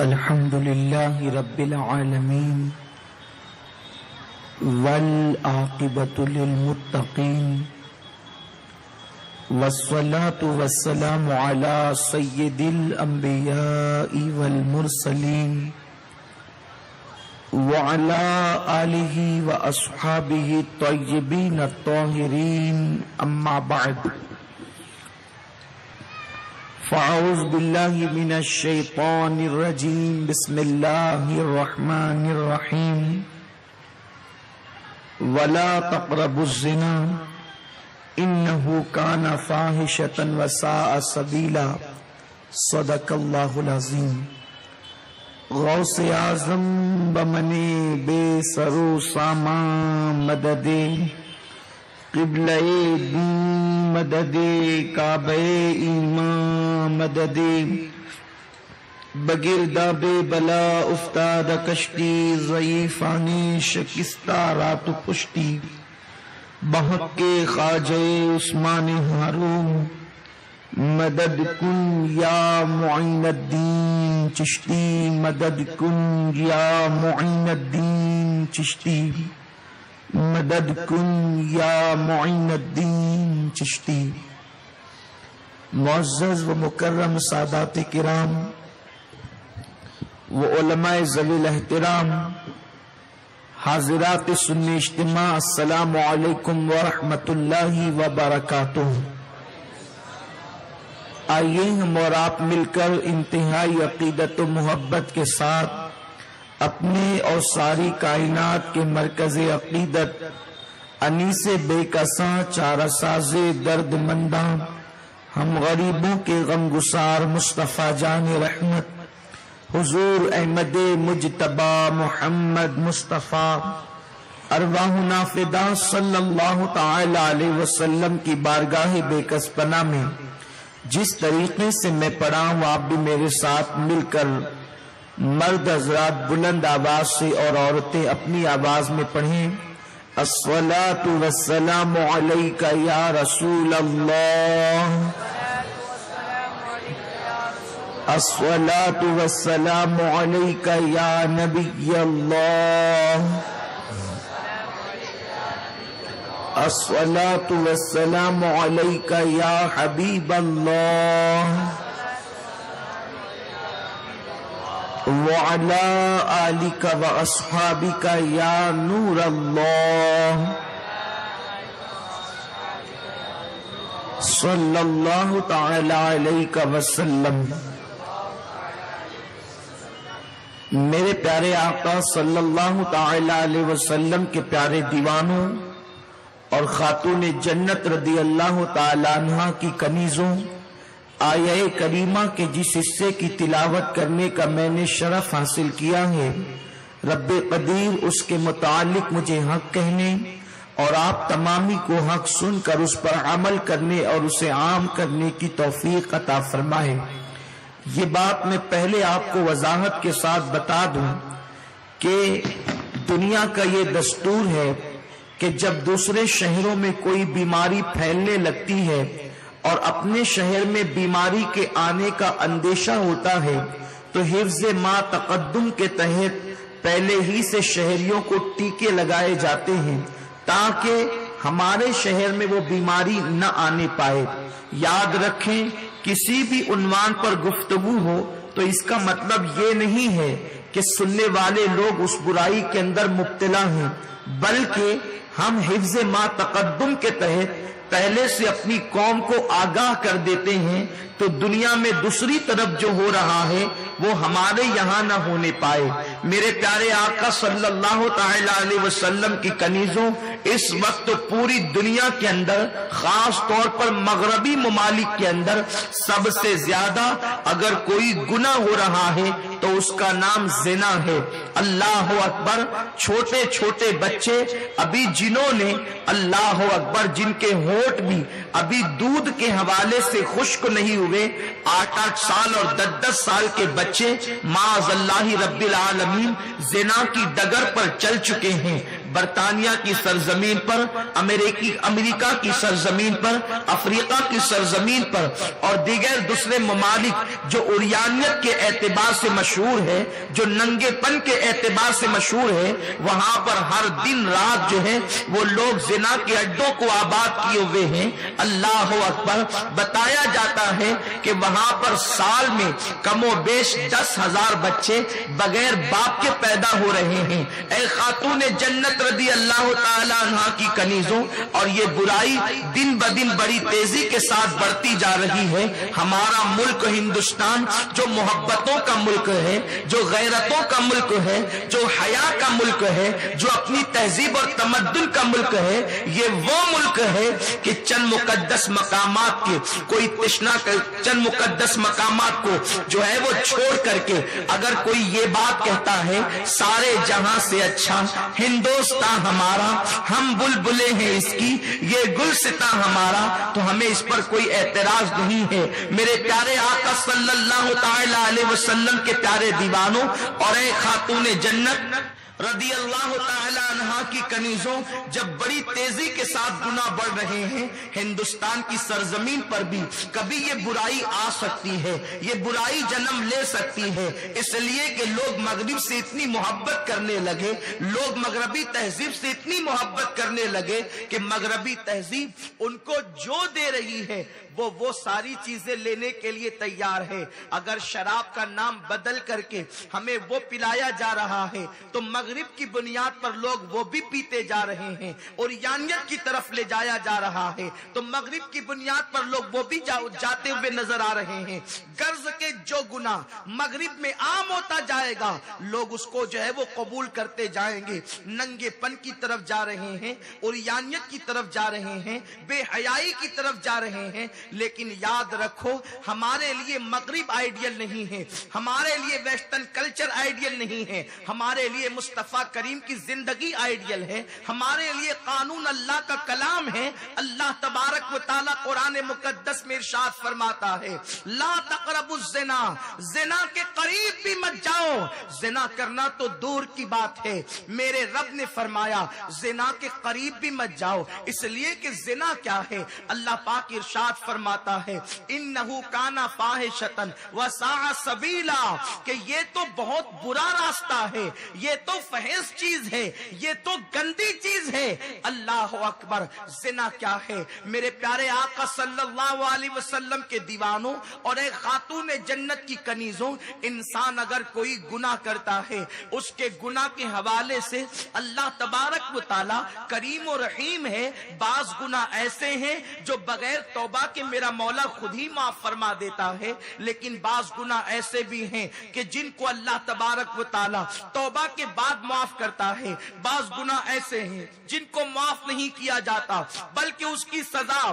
الحمد لله رب العالمين والعاقبة للمتقين والصلاة والسلام على سيد الأنبياء والمرسلين وعلى آله وأصحابه الطيبين الطاهرين أما بعد فأعوذ بالله من الشيطان الرجيم بسم الله الرحمن الرحيم ولا تقربوا الزنا إنه كان فاحشة وساء سبيلا صدق الله العظيم. غوث اعظم بمنے بے سرو سامان مددے قبلہ دین مددے کعبہ ایمان مددے بگردہ بے بلا افتاد کشتی ضعیفانی شکستہ رات پشتی بحق کے خواجہ عثمان ہارون مدد کن یا معین الدین چشتی مدد کن یا معین الدین چشتی مدد کن یا معین الدین چشتی. معزز و مکرم سادات کرام و علماء ذوی الاحترام حاضرات سنی اجتماع السلام علیکم ورحمۃ اللہ وبرکاتہ. آئیے ہم اور آپ مل کر انتہائی عقیدت و محبت کے ساتھ اپنے اور ساری کائنات کے مرکز عقیدت انیس بے کساں چارہ ساز درد منداں ہم غریبوں کے غم گسار مصطفیٰ جان رحمت حضور احمد مجتبی محمد مصطفیٰ ارواحنا فدا صلی اللہ تعالی علیہ وسلم کی بارگاہ بے کس پناہ میں جس طریقے سے میں پڑھا ہوں آپ بھی میرے ساتھ مل کر مرد حضرات بلند آواز سے اور عورتیں اپنی آواز میں پڑھیں. الصلاۃ والسلام علیک یا رسول اللہ الصلاۃ والسلام علیک یا نبی اللہ الصلاۃ والسلام علیک یا حبیب اللہ وعلى آلك وأصحابك يا نور الله صلى الله تعالى عليك وسلم. میرے پیارے آقا صلی اللہ تعالی علیہ وسلم کے پیارے دیوانوں اور خاتون جنت رضی اللہ تعالی عنہ کی کنیزوں، آیہ کریمہ کے جس حصے کی تلاوت کرنے کا میں نے شرف حاصل کیا ہے، رب قدیر اس کے متعلق مجھے حق کہنے اور آپ تمامی کو حق سن کر اس پر عمل کرنے اور اسے عام کرنے کی توفیق عطا فرمائے. یہ بات میں پہلے آپ کو وضاحت کے ساتھ بتا دوں کہ دنیا کا یہ دستور ہے کہ جب دوسرے شہروں میں کوئی بیماری پھیلنے لگتی ہے اور اپنے شہر میں بیماری کے آنے کا اندیشہ ہوتا ہے تو حفظ ما تقدم کے تحت پہلے ہی سے شہریوں کو ٹیکے لگائے جاتے ہیں تاکہ ہمارے شہر میں وہ بیماری نہ آنے پائے. یاد رکھیں کسی بھی عنوان پر گفتگو ہو تو اس کا مطلب یہ نہیں ہے کہ سننے والے لوگ اس برائی کے اندر مبتلا ہیں، بلکہ ہم حفظ ما تقدم کے تحت پہلے سے اپنی قوم کو آگاہ کر دیتے ہیں تو دنیا میں دوسری طرف جو ہو رہا ہے وہ ہمارے یہاں نہ ہونے پائے. میرے پیارے آقا صلی اللہ تعالی علیہ وسلم کی کنیزوں، اس وقت پوری دنیا کے اندر خاص طور پر مغربی ممالک کے اندر سب سے زیادہ اگر کوئی گناہ ہو رہا ہے تو اس کا نام زنا ہے. اللہ اکبر. چھوٹے چھوٹے بچے ابھی جنہوں نے اللہ اکبر جن کے ہونٹ بھی ابھی دودھ کے حوالے سے خشک نہیں ہوئے، 8-8 سال اور 10-10 سال کے بچے معاذ اللہ رب العالمین زنا کی ڈگر پر چل چکے ہیں. برطانیہ کی سرزمین پر، امریکہ کی سرزمین پر، افریقہ کی سرزمین پر اور دیگر دوسرے ممالک جو عریانیت کے اعتبار سے مشہور ہے، جو ننگے پن کے اعتبار سے مشہور ہے، وہاں پر ہر دن رات جو ہے وہ لوگ زنا کے اڈوں کو آباد کیے ہوئے ہیں۔ اللہ اکبر۔ بتایا جاتا ہے کہ وہاں پر سال میں کم و بیش 10,000 بچے بغیر باپ کے پیدا ہو رہے ہیں۔ اے خاتون جنت رضی اللہ تعالی عنہ کی کنیزوں، اور یہ برائی دن بدن بڑی تیزی کے ساتھ بڑھتی جا رہی ہے۔ ہمارا ملک ہندوستان جو محبتوں کا ملک ہے، جو غیرتوں کا ملک ہے، جو حیا کا ملک ہے، جو اپنی تہذیب اور تمدن کا ملک ہے، یہ وہ ملک ہے کہ چند مقدس مقامات کے کوئی تشنا چند مقدس مقامات کو جو ہے وہ چھوڑ کر کے اگر کوئی یہ بات کہتا ہے سارے جہاں سے اچھا ہندوستان ہمارا، ہم بلبلے ہیں اس کی، یہ گلستاں ہمارا، تو ہمیں اس پر کوئی اعتراض نہیں ہے۔ میرے پیارے آقا صلی اللہ تعالی علیہ وسلم کے پیارے دیوانوں اور اے خاتون جنت رضی اللہ تعالی عنہ کی کنیزوں، جب بڑی تیزی کے ساتھ گناہ بڑھ رہے ہیں ہندوستان کی سرزمین پر بھی، کبھی یہ برائی آ سکتی ہے، یہ برائی جنم لے سکتی ہے، اس لیے کہ لوگ مغرب سے اتنی محبت کرنے لگے، لوگ مغربی تہذیب سے اتنی محبت کرنے لگے کہ مغربی تہذیب ان کو جو دے رہی ہے وہ ساری چیزیں لینے کے لیے تیار ہے۔ اگر شراب کا نام بدل کر کے ہمیں وہ پلایا جا رہا ہے تو مغرب کی بنیاد پر لوگ وہ بھی پیتے جا رہے ہیں، اور یانیت کی طرف لے جایا جا رہا ہے تو مغرب کی بنیاد پر لوگ وہ بھی جاتے ہوئے نظر آ رہے ہیں۔ غرض کے جو گناہ مغرب میں عام ہوتا جائے گا لوگ اس کو جو ہے وہ قبول کرتے جائیں گے، ننگے پن کی طرف جا رہے ہیں، اور یانیت کی طرف جا رہے ہیں، بے حیائی کی طرف جا رہے ہیں۔ لیکن یاد رکھو ہمارے لیے مغرب آئیڈیل نہیں ہے، ہمارے لیے ویسٹرن کلچر آئیڈیل نہیں ہے، ہمارے لیے مصطفیٰ کریم کی زندگی آئیڈیل ہے، ہمارے لیے قانون اللہ کا کلام ہے۔ اللہ تبارک و تعالی قرآن مقدس میں ارشاد فرماتا ہے لا تقربوا الزنا، زنا کے قریب بھی مت جاؤ، زنا کرنا تو دور کی بات ہے، میرے رب نے فرمایا زنا کے قریب بھی مت جاؤ، اس لیے کہ زنا کیا ہے؟ اللہ پاک ارشاد فرماتا ہے انہو کانا فاحشۃ وساء سبیلا، کہ یہ تو بہت برا راستہ ہے، یہ تو فحش چیز ہے، یہ تو گندی چیز ہے۔ اللہ اکبر۔ زنا کیا ہے؟ میرے پیارے آقا صلی اللہ علیہ وسلم کے دیوانوں اور ایک خاتون جنت کی کنیزوں، انسان اگر کوئی گناہ کرتا ہے اس کے گناہ کے حوالے سے اللہ تبارک و تعالی کریم و رحیم ہے۔ بعض گناہ ایسے ہیں جو بغیر توبہ کے میرا مولا خود ہی معاف فرما دیتا ہے، لیکن بعض گناہ ایسے بھی ہیں کہ جن کو اللہ تبارک و تعالی توبہ کے بعد معاف کرتا ہے، بعض گناہ ایسے ہیں جن کو معاف نہیں کیا جاتا بلکہ اس کی سزا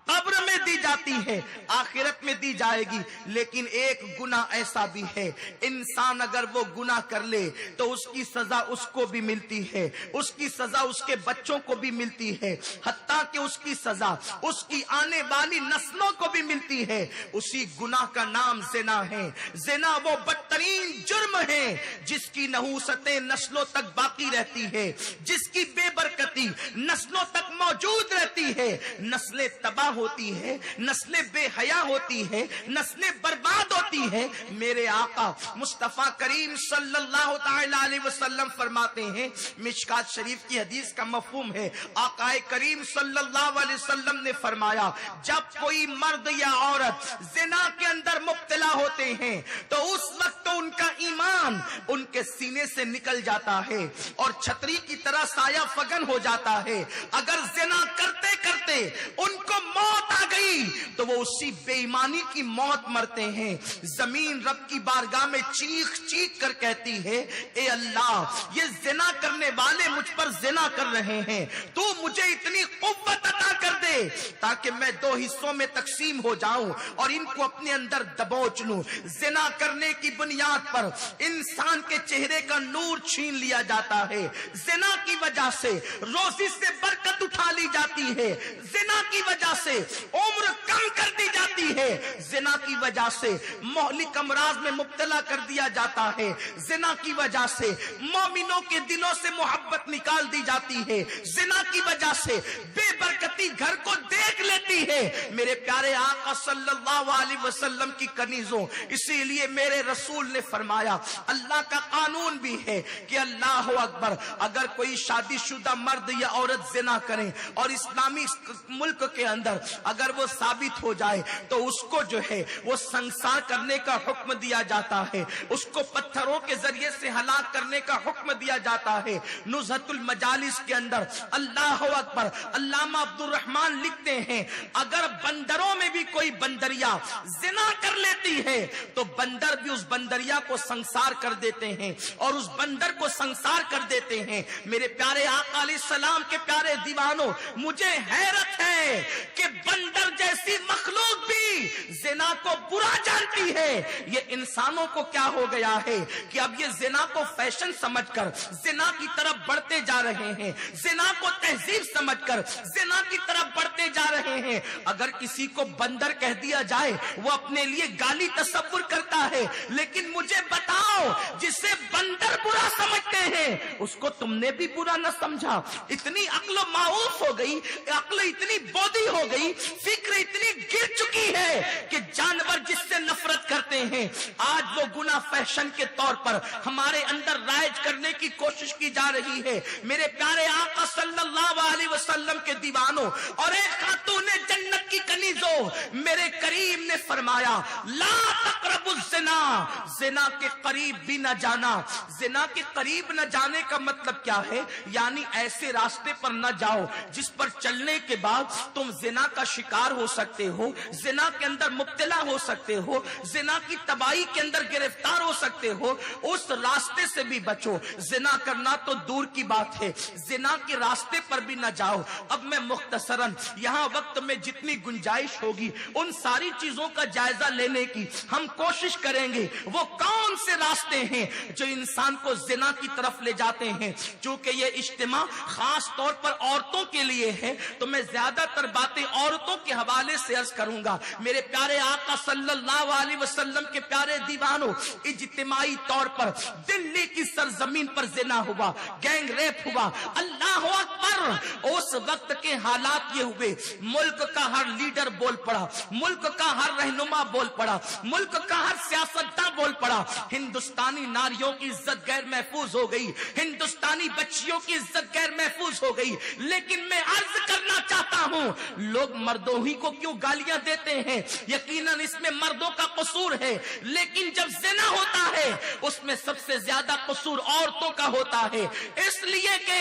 قبر میں دی جاتی ہے، آخرت میں دی جائے گی۔ لیکن ایک گناہ ایسا بھی ہے انسان اگر وہ گناہ کر لے تو اس کی سزا اس کو بھی ملتی ہے، اس کی سزا اس کے بچوں کو بھی ملتی ہے، حتیٰ کہ اس کی سزا اس کی آنے والی نسلوں کو بھی ملتی ہے۔ اسی گناہ کا نام زنا ہے۔ زنا وہ بدترین جرم ہے جس کی نحوستیں نسلوں تک باقی رہتی ہے، جس کی بے برکتی نسلوں تک موجود رہتی ہے، نسلیں تباہ ہوتی ہے، نسلیں بے حیا ہوتی ہے، نسلیں برباد ہوتی ہے۔ میرے آقا مصطفیٰ کریم صلی اللہ تعالی علیہ وسلم فرماتے ہیں، مشکات شریف کی حدیث کا مفہوم ہے، آقا کریم صلی اللہ علیہ وسلم نے فرمایا جب کوئی مرد یا عورت زنا کے اندر مبتلا ہوتے ہیں تو اس وقت تو ان کا ایمان ان کے سینے سے نکل جاتا ہے اور چھتری کی طرح سایہ فگن ہو جاتا ہے۔ اگر زنا کرتے کرتے ان کو موت آ گئی تو وہ اسی بے ایمانی کی موت مرتے ہیں۔ زمین رب کی بارگاہ میں چیخ چیخ کر کہتی ہے اے اللہ یہ زنا کرنے والے مجھ پر زنا کر رہے ہیں، تو مجھے اتنی قوت عطا کر دے تاکہ میں دو حصوں میں تقسیم ہو جاؤں اور ان کو اپنے اندر دبوچ لوں۔ زنا کرنے کی بنیاد پر انسان کے چہرے کا نور چھین لیا جاتا ہے، زنا کی وجہ سے روزی سے برکت اٹھا لی جاتی ہے، زنا کی وجہ سے عمر کم کر دی جاتی جاتی ہے، زنا کی وجہ سے مہلک امراض میں مبتلا کر دیا جاتا ہے، زنا کی وجہ سے مومنوں کے دلوں سے محبت نکال دی جاتی ہے، زنا کی وجہ سے بے برکتی گھر کو دیکھ لیتی ہے۔ میرے پیارے آقا صلی اللہ علیہ وسلم کی کنیزوں، اسی لیے میرے رسول نے فرمایا، اللہ کا قانون بھی ہے کہ اللہ اکبر، اگر کوئی شادی شدہ مرد یا عورت زنا کریں اور اسلامی ملک کے اندر اگر وہ ثابت ہو جائے تو اس کو جو ہے وہ سنسار کرنے کا حکم دیا جاتا ہے، اس کو پتھروں کے ذریعے سے ہلاک کرنے کا حکم دیا جاتا ہے۔ نزہۃ المجالس کے اندر اللہ اکبر علامہ عبد الرحمن لکھتے ہیں، اگر بندروں میں بھی کوئی بندریا زنا کر لیتی ہے تو بندر بھی اس بندریا کو سنسار کر دیتے ہیں اور اس بندر کو سنسار کر دیتے ہیں۔ میرے پیارے آقا علیہ السلام کے پیارے دیوانوں، مجھے حیرت ہے کہ بندر جیسی مخلوق بھی زنا کو برا جانتی ہے۔ یہ انسانوں کو کیا ہو گیا ہے کہ اب یہ زنا کو فیشن سمجھ کر زنا کی طرف بڑھتے جا رہے ہیں، زنا کو تہذیب سمجھ کر زنا کی طرف بڑھتے جا رہے ہیں۔ اگر کسی کو بندر کہہ دیا جائے وہ اپنے لیے گالی تصور کرتا ہے، لیکن مجھے بتاؤ جسے بندر برا سمجھتے ہیں اس کو تم نے بھی برا نہ سمجھا۔ اتنی عقل و معاف ہو گئی، عقل اتنی بودی ہو گئی، فکر اتنی گر چکی ہے کہ جانور جس سے نفرت کرتے ہیں آج وہ گناہ فیشن کے طور پر ہمارے اندر رائج کرنے کی کوشش کی جا رہی ہے۔ میرے پیارے آقا صلی اللہ علیہ وسلم کے دیوانوں اور ایک خاتون جنت کی کنیزوں، میرے کریم نے فرمایا لا تقربوا الزنا، زنا کے قریب بھی نہ جانا۔ زنا کے قریب نہ جانے کا مطلب کیا ہے؟ یعنی ایسے راستے پر نہ جاؤ جس پر چلنے کے بعد تم زنا کا شکار ہو سکتے ہو، زنا کے اندر مبتلا ہو سکتے ہو، زنا کی تباہی کے اندر گرفتار ہو سکتے ہو۔ اس راستے سے بھی بچو۔ زنا کرنا تو دور کی بات ہے، زنا کے راستے پر بھی نہ جاؤ۔ اب میں مختصراً یہاں وقت میں جتنی گنجائش ہوگی ان ساری چیزوں کا جائزہ لینے کی ہم کوشش کریں گے۔ وہ کون سے راستے ہیں جو انسان کو زنا کی طرف لے جاتے ہیں؟ چونکہ یہ اجتماع خاص طور پر عورتوں کے لیے ہے تو میں زیادہ تر باتیں عورتوں کے حوالے سے عرض کروں گا۔ میرے پیارے آقا صلی اللہ علیہ وسلم کے پیارے دیوانوں، اجتماعی طور پر دلی کی سرزمین پر زنا ہوا، گینگ ریپ ہوا، اللہ اکبر۔ اس وقت کے حالات یہ ہوئے، ملک کا ہر لیڈر بول پڑا، ملک کا ہر رہنما بول پڑا، ملک کا ہر سیاستداں بول پڑا۔ ہندوستانی ناریوں کی عزت غیر محفوظ ہو گئی، ہندوستانی بچیوں کی عزت غیر محفوظ ہو گئی۔ لیکن میں عرض کرنا چاہتا ہوں، لوگ مردوں ہی کو کیوں گالیاں دیتے ہیں؟ یقیناً اس میں مردوں کا قصور ہے، لیکن جب زنا ہوتا ہے اس میں سب سے زیادہ قصور عورتوں کا ہوتا ہے۔ اس لیے کہ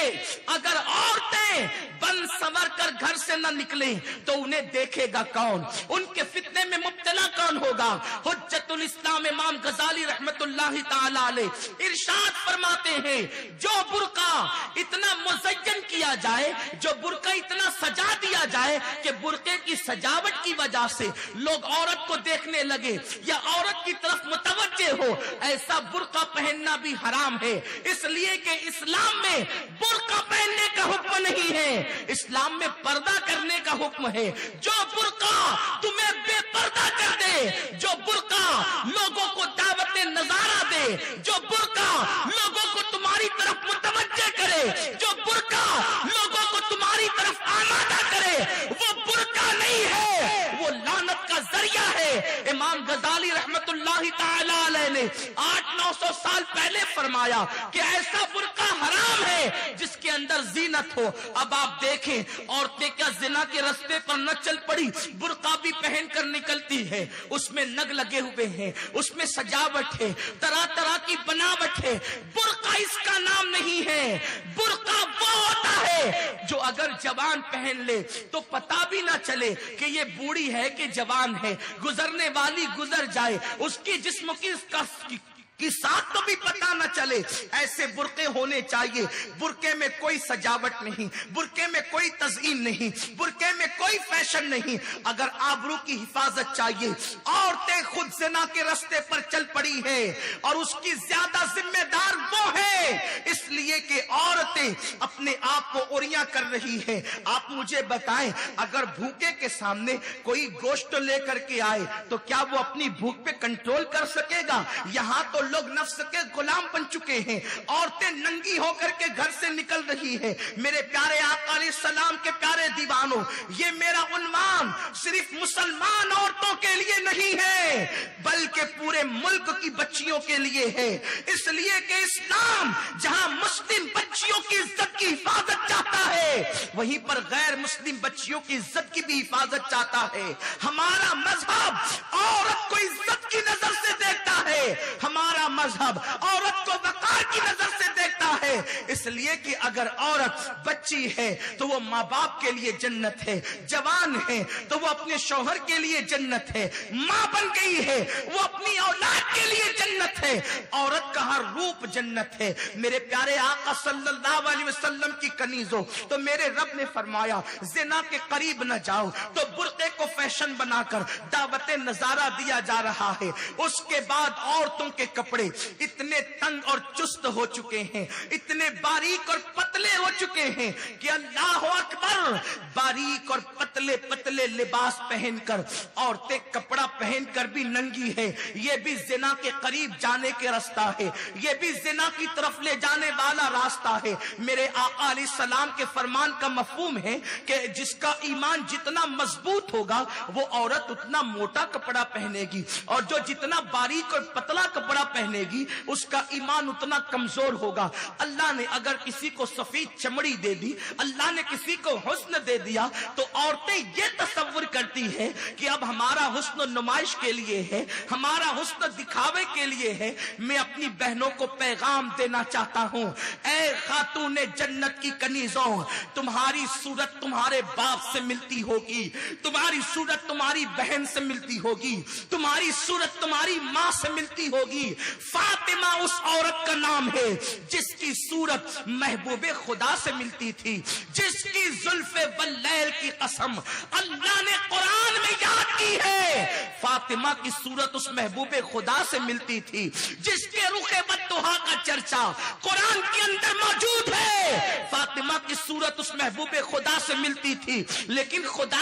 اگر عورتیں بن سنور کر گھر سے نہ نکلیں تو انہیں دیکھے گا کون؟ ان کے فتنے میں مبتلا کون ہوگا؟ حجت الاسلام امام غزالی رحمت اللہ تعالی علیہ ارشاد فرماتے ہیں، جو برقع اتنا مزین کیا جائے، جو برقع اتنا سجا دیا جائے کہ برقعے کی سجاوٹ کی وجہ سے لوگ عورت کو دیکھنے لگے یا عورت کی طرف متوجہ ہو، ایسا برقع پہننا بھی حرام ہے۔ اس لیے کہ اسلام میں برقع پہننے کا حکم نہیں ہے، اسلام میں پردہ کرنے کا حکم ہے۔ جو برقع تمہیں بے پردہ کر دے، جو برقع لوگوں کو دعوت نظارہ دے، جو برقع لوگوں کو تمہاری طرف متوجہ کرے، جو برقع لوگوں کو تمہاری طرف آمادہ کرے، وہ برقع نہیں ہے، وہ لعنت کا ذریعہ ہے۔ امام غزالی رحمت اللہ تعالی علیہ نے 800-900 سال پہلے فرمایا کہ ایسا برقع حرام ہے جس کے اندر زینت ہو۔ اب آپ دیکھیں عورتیں کیا زنا کے رستے پر نہ چل پڑی، برقع بھی پہن کر نکلتی ہے، اس میں نگ لگے ہوئے ہیں، اس میں سجاوٹ ہے، طرح طرح کی بناوٹ ہے۔ برقع اس کا نام نہیں ہے، برقع وہ ہوتا ہے جو اگر جوان پہن لے تو پتا بھی نہ چلے کہ یہ بوڑھی ہے کہ جوان ہے، گزرنے والی گزر جائے، اس کی جسم کی ساتھ تو بھی پتا نہ چلے۔ ایسے برقعے ہونے چاہیے۔ برقعے میں کوئی سجاوٹ نہیں، برقعے میں کوئی تزئین نہیں، برقعے میں کوئی کوئی فیشن نہیں. اگر آبرو کی حفاظت چاہیے، عورتیں خود زنا کے راستے پر چل پڑی ہے اور اس کی زیادہ ذمہ دار وہ ہے، اس لیے کہ عورتیں اپنے آپ کو اوریاں کر رہی ہے. آپ مجھے بتائیں، اگر بھوکے کے سامنے کوئی گوشت لے کر کے آئے تو کیا وہ اپنی بھوک پہ کنٹرول کر سکے گا؟ یہاں تو لوگ نفس کے غلام بن چکے ہیں. عورتیں ننگی ہو کر کے گھر سے نکل رہی ہے. میرے پیارے آقا علیہ السلام کے پیارے دیوانوں، یہ میرا عنوان صرف مسلمان عورتوں کے لیے نہیں ہے بلکہ پورے ملک کی بچیوں کے لیے ہے. اس لیے کہ اسلام جہاں مسلم بچیوں کی عزت کی حفاظت چاہتا ہے، وہیں پر غیر مسلم بچیوں کی عزت کی بھی حفاظت چاہتا ہے. ہمارا مذہب عورت کو عزت کی نظر سے دیکھتا ہے، ہمارا مذہب عورت کو وقار کی نظر سے دیکھتا ہے. اس لیے کہ اگر عورت بچی ہے تو وہ ماں باپ کے لیے جنت ہے، جوان ہے تو وہ اپنے شوہر کے لیے جنت ہے، ماں بن گئی ہے وہ اپنی اولاد کے لیے جنت ہے. عورت کا ہر روپ جنت ہے. میرے پیارے آقا صلی اللہ علیہ وسلم کی کنیزوں، تو میرے رب نے فرمایا زنا کے قریب نہ جاؤ، تو برقعے کو فیشن بنا کر دعوت نظارہ دیا جا رہا ہے. اس کے بعد عورتوں کے کپڑے اتنے تنگ اور چست ہو چکے ہیں، اتنے باریک اور پتلے ہو چکے ہیں کہ اللہ اکبر، باریک اور پتلے پتلے لباس پہن کر عورتیں کپڑا پہن کر بھی ننگی ہے. یہ بھی زنا کے قریب جانے کے راستہ ہے، یہ بھی زنا کی طرف لے جانے والا راستہ ہے. میرے آقا علیہ السلام کے فرمان کا مفہوم ہے کہ جس کا ایمان جتنا مضبوط ہوگا وہ عورت اتنا موٹا کپڑا پہنے گی، اور جو جتنا باریک اور پتلا کپڑا پہنے گی اس کا ایمان اتنا کمزور ہوگا. اللہ نے اگر کسی کو سفید چمڑی دے دی، اللہ نے کسی کو حسن دے دیا، تو عورتیں یہ تصور کرتی ہیں کہ اب ہمارا حسن نمائش کے لیے ہے، ہمارا حسن دکھاوے کے لیے ہے. میں اپنی بہنوں کو پیغام دینا چاہتا ہوں، اے خاتون جنت کی کنیزوں، تمہاری صورت تمہارے باپ سے ملتی ہوگی، تمہاری صورت تمہاری بہن سے ملتی ہوگی، تمہاری صورت تمہاری ماں سے ملتی ہوگی. فاطمہ اس عورت کا نام ہے جس کی صورت محبوب خدا سے ملتی تھی، جس کی زلف واللیل کی قسم اللہ نے قرآن میں یاد کی ہے. فاطمہ کی صورت اس محبوب خدا سے ملتی تھی جس کے رخ بددہا کا چرچا قرآن کے اندر موجود ہے. فاطمہ کی صورت اس محبوب خدا سے ملتی تھی، لیکن خدا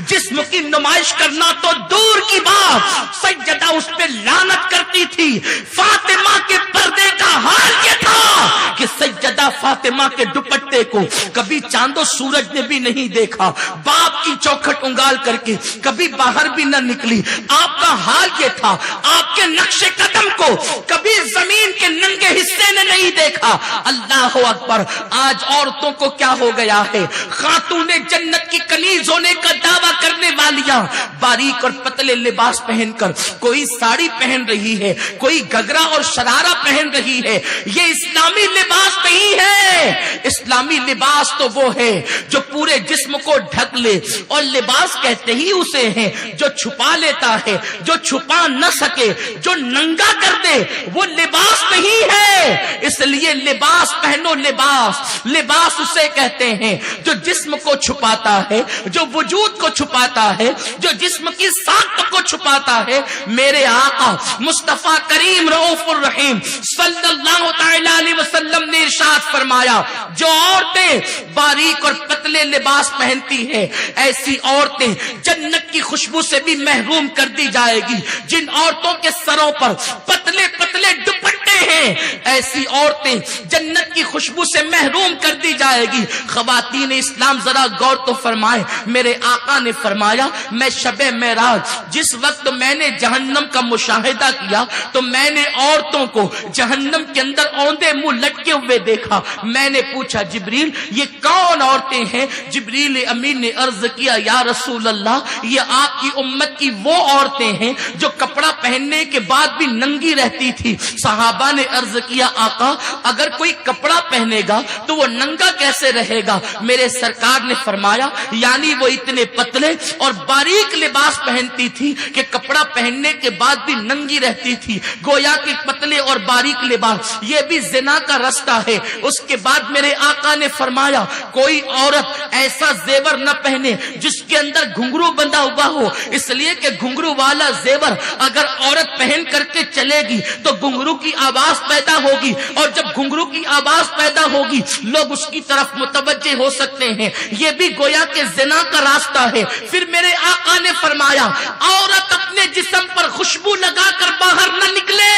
جسم کی نمائش کرنا تو دور کی بات، سجدہ اس پہ لعنت کرتی تھی. فاطمہ کے پردے کا حال یہ تھا کہ سجدہ فاطمہ کے دوپٹے کو کبھی چاند و سورج نے بھی نہیں دیکھا، باپ کی چوکھٹ انگال کر کے کبھی باہر بھی نہ نکلی. آپ کا حال یہ تھا، آپ کے نقش قدم کو کبھی زمین کے ننگے حصے نے نہیں دیکھا. اللہ اکبر. آج عورتوں کو کیا ہو گیا ہے؟ خاتون جنت کی کنیز ہونے کا دعویٰ کرنے والیاں باریک اور پتلے لباس پہن کر، کوئی ساڑی پہن رہی ہے، کوئی گھگرا اور شرارہ پہن رہی ہے. یہ اسلامی لباس نہیں ہے. اسلامی لباس تو وہ ہے جو پورے جسم کو ڈھک لے، اور لباس کہتے ہی اسے ہیں جو چھپا لیتا ہے، جو چھپا نہ سکے، جو ننگا کر دے، وہ لباس نہیں ہے. اس لیے لباس پہنو. لباس اسے کہتے ہیں جو جسم کو چھپاتا ہے، جو وجود کو چھپاتا ہے، جو جسم کی ساخت کو چھپاتا ہے. میرے آقا مصطفیٰ کریم رؤوف الرحیم صلی اللہ تعالی علیہ وسلم نے ارشاد فرمایا، جو عورتیں باریک اور پتلے لباس پہنتی ہیں ایسی عورتیں جنت کی خوشبو سے بھی محروم کر دی جائے گی. جن عورتوں کے سروں پر پتلے پتلے دوپٹے ہیں ایسی عورتیں جنت کی خوشبو سے محروم کر دی جائے گی. خواتین اسلام ذرا غور تو فرمائیں. میرے آقا نے فرمایا، میں شب معراج جس وقت میں نے جہنم کا مشاہدہ کیا تو میں نے عورتوں کو جہنم کے اندر اوندے منہ لٹکے ہوئے دیکھا. میں نے پوچھا جبریل یہ کون عورتیں ہیں؟ جبریل امین نے عرض کیا یا رسول اللہ یہ آپ کی امت کی وہ عورتیں ہیں جو کپڑا پہننے کے بعد بھی ننگی رہتی تھی. صحابہ صحابہ نے عرض کیا آقا اگر کوئی کپڑا پہنے گا تو وہ ننگا کیسے رہے گا؟ میرے سرکار نے فرمایا یعنی وہ اتنے پتلے اور باریک لباس پہنتی تھی کہ کپڑا پہننے کے بعد بھی ننگی رہتی تھی، گویا کہ پتلے اور باریک لباس یہ بھی زنا کا رستہ ہے۔ اس کے بعد میرے آقا نے فرمایا کوئی عورت ایسا زیور نہ پہنے جس کے اندر گھنگرو بندھا ہوا ہو، اس لیے کہ گھنگرو والا زیور اگر عورت پہن کر کے چلے گی تو گھنگرو کی آواز پیدا ہوگی، اور جب گھنگرو کی آواز پیدا ہوگی لوگ اس کی طرف متوجہ ہو سکتے ہیں، یہ بھی گویا کہ زنا کا راستہ ہے۔ پھر میرے آقا نے فرمایا عورت اپنے جسم پر خوشبو لگا کر باہر نہ نکلے،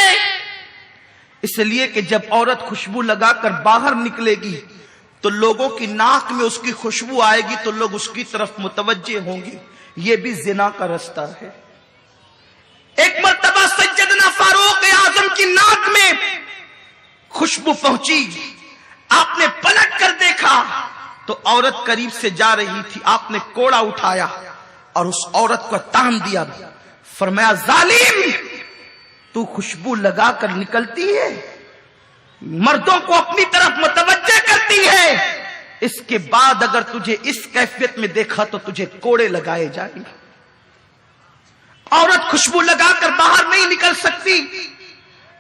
اس لیے کہ جب عورت خوشبو لگا کر باہر نکلے گی تو لوگوں کی ناک میں اس کی خوشبو آئے گی تو لوگ اس کی طرف متوجہ ہوں گے، یہ بھی زنا کا رستہ ہے۔ ایک مرتبہ سیدنا فاروق اعظم کی ناک میں خوشبو پہنچی، آپ نے پلٹ کر دیکھا تو عورت قریب سے جا رہی تھی، آپ نے کوڑا اٹھایا اور اس عورت کو تان دیا، فرمایا ظالم تو خوشبو لگا کر نکلتی ہے، مردوں کو اپنی طرف متوجہ کرتی ہے، اس کے بعد اگر تجھے اس کیفیت میں دیکھا تو تجھے کوڑے لگائے جائیں گے۔ عورت خوشبو لگا کر باہر نہیں نکل سکتی،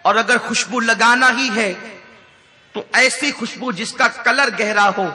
اور اگر خوشبو لگانا ہی ہے تو ایسی خوشبو جس کا کلر گہرا ہو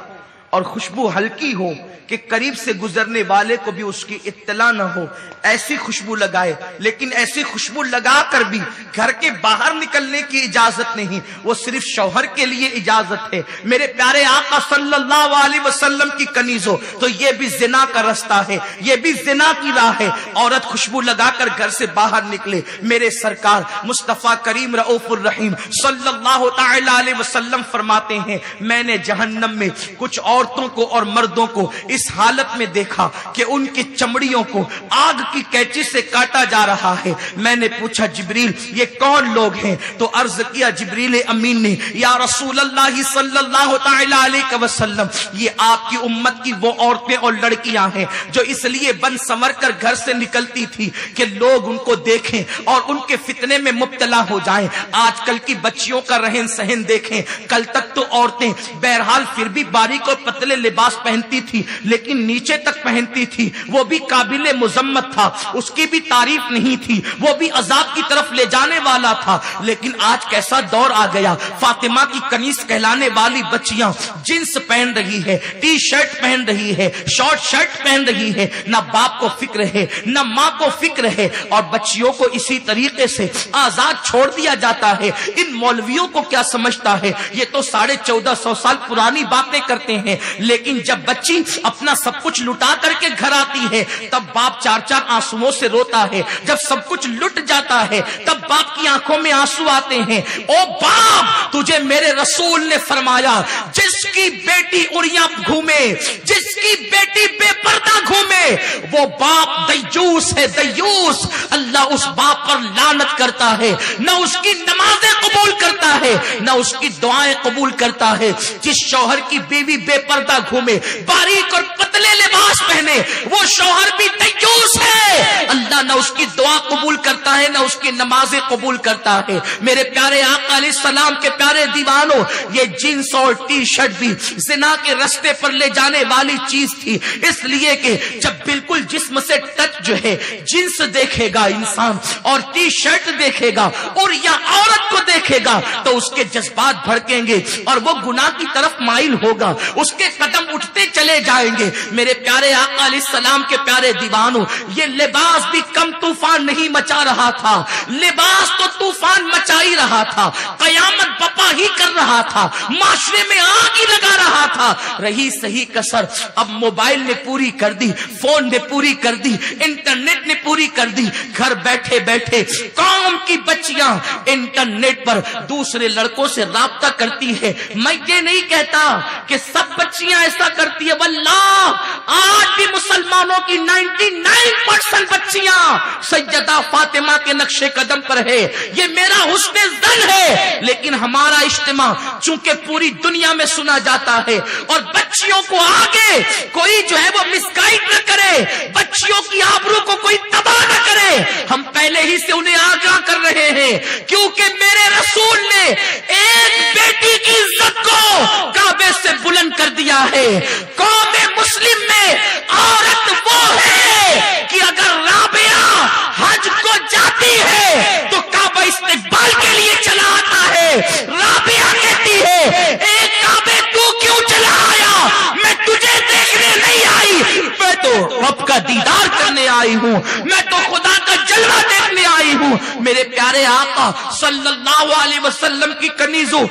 اور خوشبو ہلکی ہو کہ قریب سے گزرنے والے کو بھی اس کی اطلاع نہ ہو، ایسی خوشبو لگائے۔ لیکن ایسی خوشبو لگا کر بھی گھر کے باہر نکلنے کی اجازت نہیں، وہ صرف شوہر کے لیے اجازت ہے۔ میرے پیارے آقا صلی اللہ علیہ وسلم کی کنیزوں، تو یہ بھی زنا کا رستہ ہے، یہ بھی زنا کی راہ ہے۔ عورت خوشبو لگا کر گھر سے باہر نکلے، میرے سرکار مصطفیٰ کریم رؤوف الرحیم صلی اللہ تعالی علیہ وسلم فرماتے ہیں میں نے جہنم میں کچھ عورتوں کو اور مردوں کو اس حالت میں دیکھا کہ ان کی چمڑیوں کو آگ کی کینچی سے کاٹا جا رہا ہے۔ میں نے پوچھا جبریل یہ کون لوگ ہیں؟ تو عرض کیا جبریل امین نے یا رسول اللہ صلی اللہ تعالی علیہ وسلم یہ آپ کی امت کی وہ عورتیں اور لڑکیاں ہیں جو اس لیے بن سنور کر گھر سے نکلتی تھی کہ لوگ ان کو دیکھیں اور ان کے فتنے میں مبتلا ہو جائیں۔ آج کل کی بچیوں کا رہن سہن دیکھیں، کل تک تو عورتیں بہرحال پھر بھی باریک اور پتلے لباس پہنتی تھی لیکن نیچے تک پہنتی تھی، وہ بھی قابل مذمت تھا، اس کی بھی تعریف نہیں تھی، وہ بھی عذاب کی طرف لے جانے والا تھا۔ لیکن آج کیسا دور آ گیا، فاطمہ کی کنیز کہلانے والی بچیاں جینس پہن رہی ہے، ٹی شرٹ پہن رہی ہے، شارٹ شرٹ پہن رہی ہے، نہ باپ کو فکر ہے نہ ماں کو فکر ہے، اور بچیوں کو اسی طریقے سے آزاد چھوڑ دیا جاتا ہے۔ ان مولویوں کو کیا سمجھتا ہے، یہ تو 1450 سال پرانی باتیں کرتے ہیں، لیکن جب بچی اپنا سب کچھ لٹا کر کے گھر آتی ہے تب باپ چار چار آنسوؤں سے روتا ہے، جب سب کچھ لٹ جاتا ہے تب باپ کی آنکھوں میں آنسو آتے ہیں۔ او باپ تجھے میرے رسول نے فرمایا جس کی بیٹی اڑیاں گھومے، جس کی بیٹی بے پردہ گھومے وہ باپ دیوس ہے، دیوس۔ اللہ اس باپ پر لعنت کرتا ہے، نہ اس کی نمازیں قبول کرتا ہے نہ اس کی دعائیں قبول کرتا ہے۔ جس شوہر کی بیوی بے پردہ گھومے، باریک اور پتلے لباس پہنے، وہ شوہر بھی دیوس ہے، اللہ نہ اس کی دعا قبول کرتا ہے نہ اس کی نمازیں قبول کرتا ہے۔ میرے پیارے آقا علیہ السلام کے پیارے دیوانوں، یہ جینس اور ٹی شرٹ بھی زنا کے رستے پر لے جانے والی چیز تھی، اس لیے کہ جب بالکل جسم سے ٹچ جو ہے جنس دیکھے گا انسان اور ٹی شرٹ دیکھے گا اور یا عورت کو دیکھے گا تو اس کے جذبات بھڑکیں گے اور وہ گناہ کی طرف مائل ہوگا، اس کے قدم اٹھتے چلے جائیں گے۔ میرے پیارے آقا علیہ السلام کے پیارے دیوانوں، یہ لباس بھی کم طوفان نہیں مچا رہا تھا، لباس تو طوفان مچا ہی رہا تھا، قیامت بپا ہی کر رہا تھا، معاشرے میں آگ ہی لگا رہا تھا۔ رہی صحیح کسر اب موبائل نے پوری کر دی، فون نے پوری کر دی، انٹرنیٹ نے پوری کر دی۔ گھر بیٹھے بیٹھے قوم کی بچیاں انٹرنیٹ پر دوسرے لڑکوں سے رابطہ کرتی ہے۔ میں یہ نہیں کہتا کہ سب بچیاں ایسا کرتی ہے، واللہ آج بھی مسلمانوں کی 99% بچیاں سیدہ فاطمہ کے نقش قدم پر ہے. یہ میرا حسن ظن ہے. لیکن ہمارا اجتماع چونکہ پوری دنیا میں سنا جاتا ہے اور بچیوں کو آگے کوئی جو ہے وہ مسگائیڈ نہ کرے, بچیوں کی آبرو کو کوئی تباہ نہ کرے, ہم پہلے ہی سے انہیں آگاہ کر رہے ہیں. کیونکہ میرے رسول نے ایک بیٹی کی عزت کو کعبے سے بلند کر دیا ہے. قوم مسلم میں عورت وہ ہے کہ اگر رابعہ حج کو جاتی ہے تو کعبہ استقبال کے لیے چلا آتا ہے. رابعہ کہتی ہے ایک کعبے تو کیوں چلا آیا؟ میں تجھے دیکھنے نہیں آئی, میں تو رب کا دیدار کرنے آئی ہوں, میں تو خدا کا جلوہ دیکھنے آئی ہوں. میرے پیارے آقا صلی اللہ علیہ وسلم کی کنیزوں,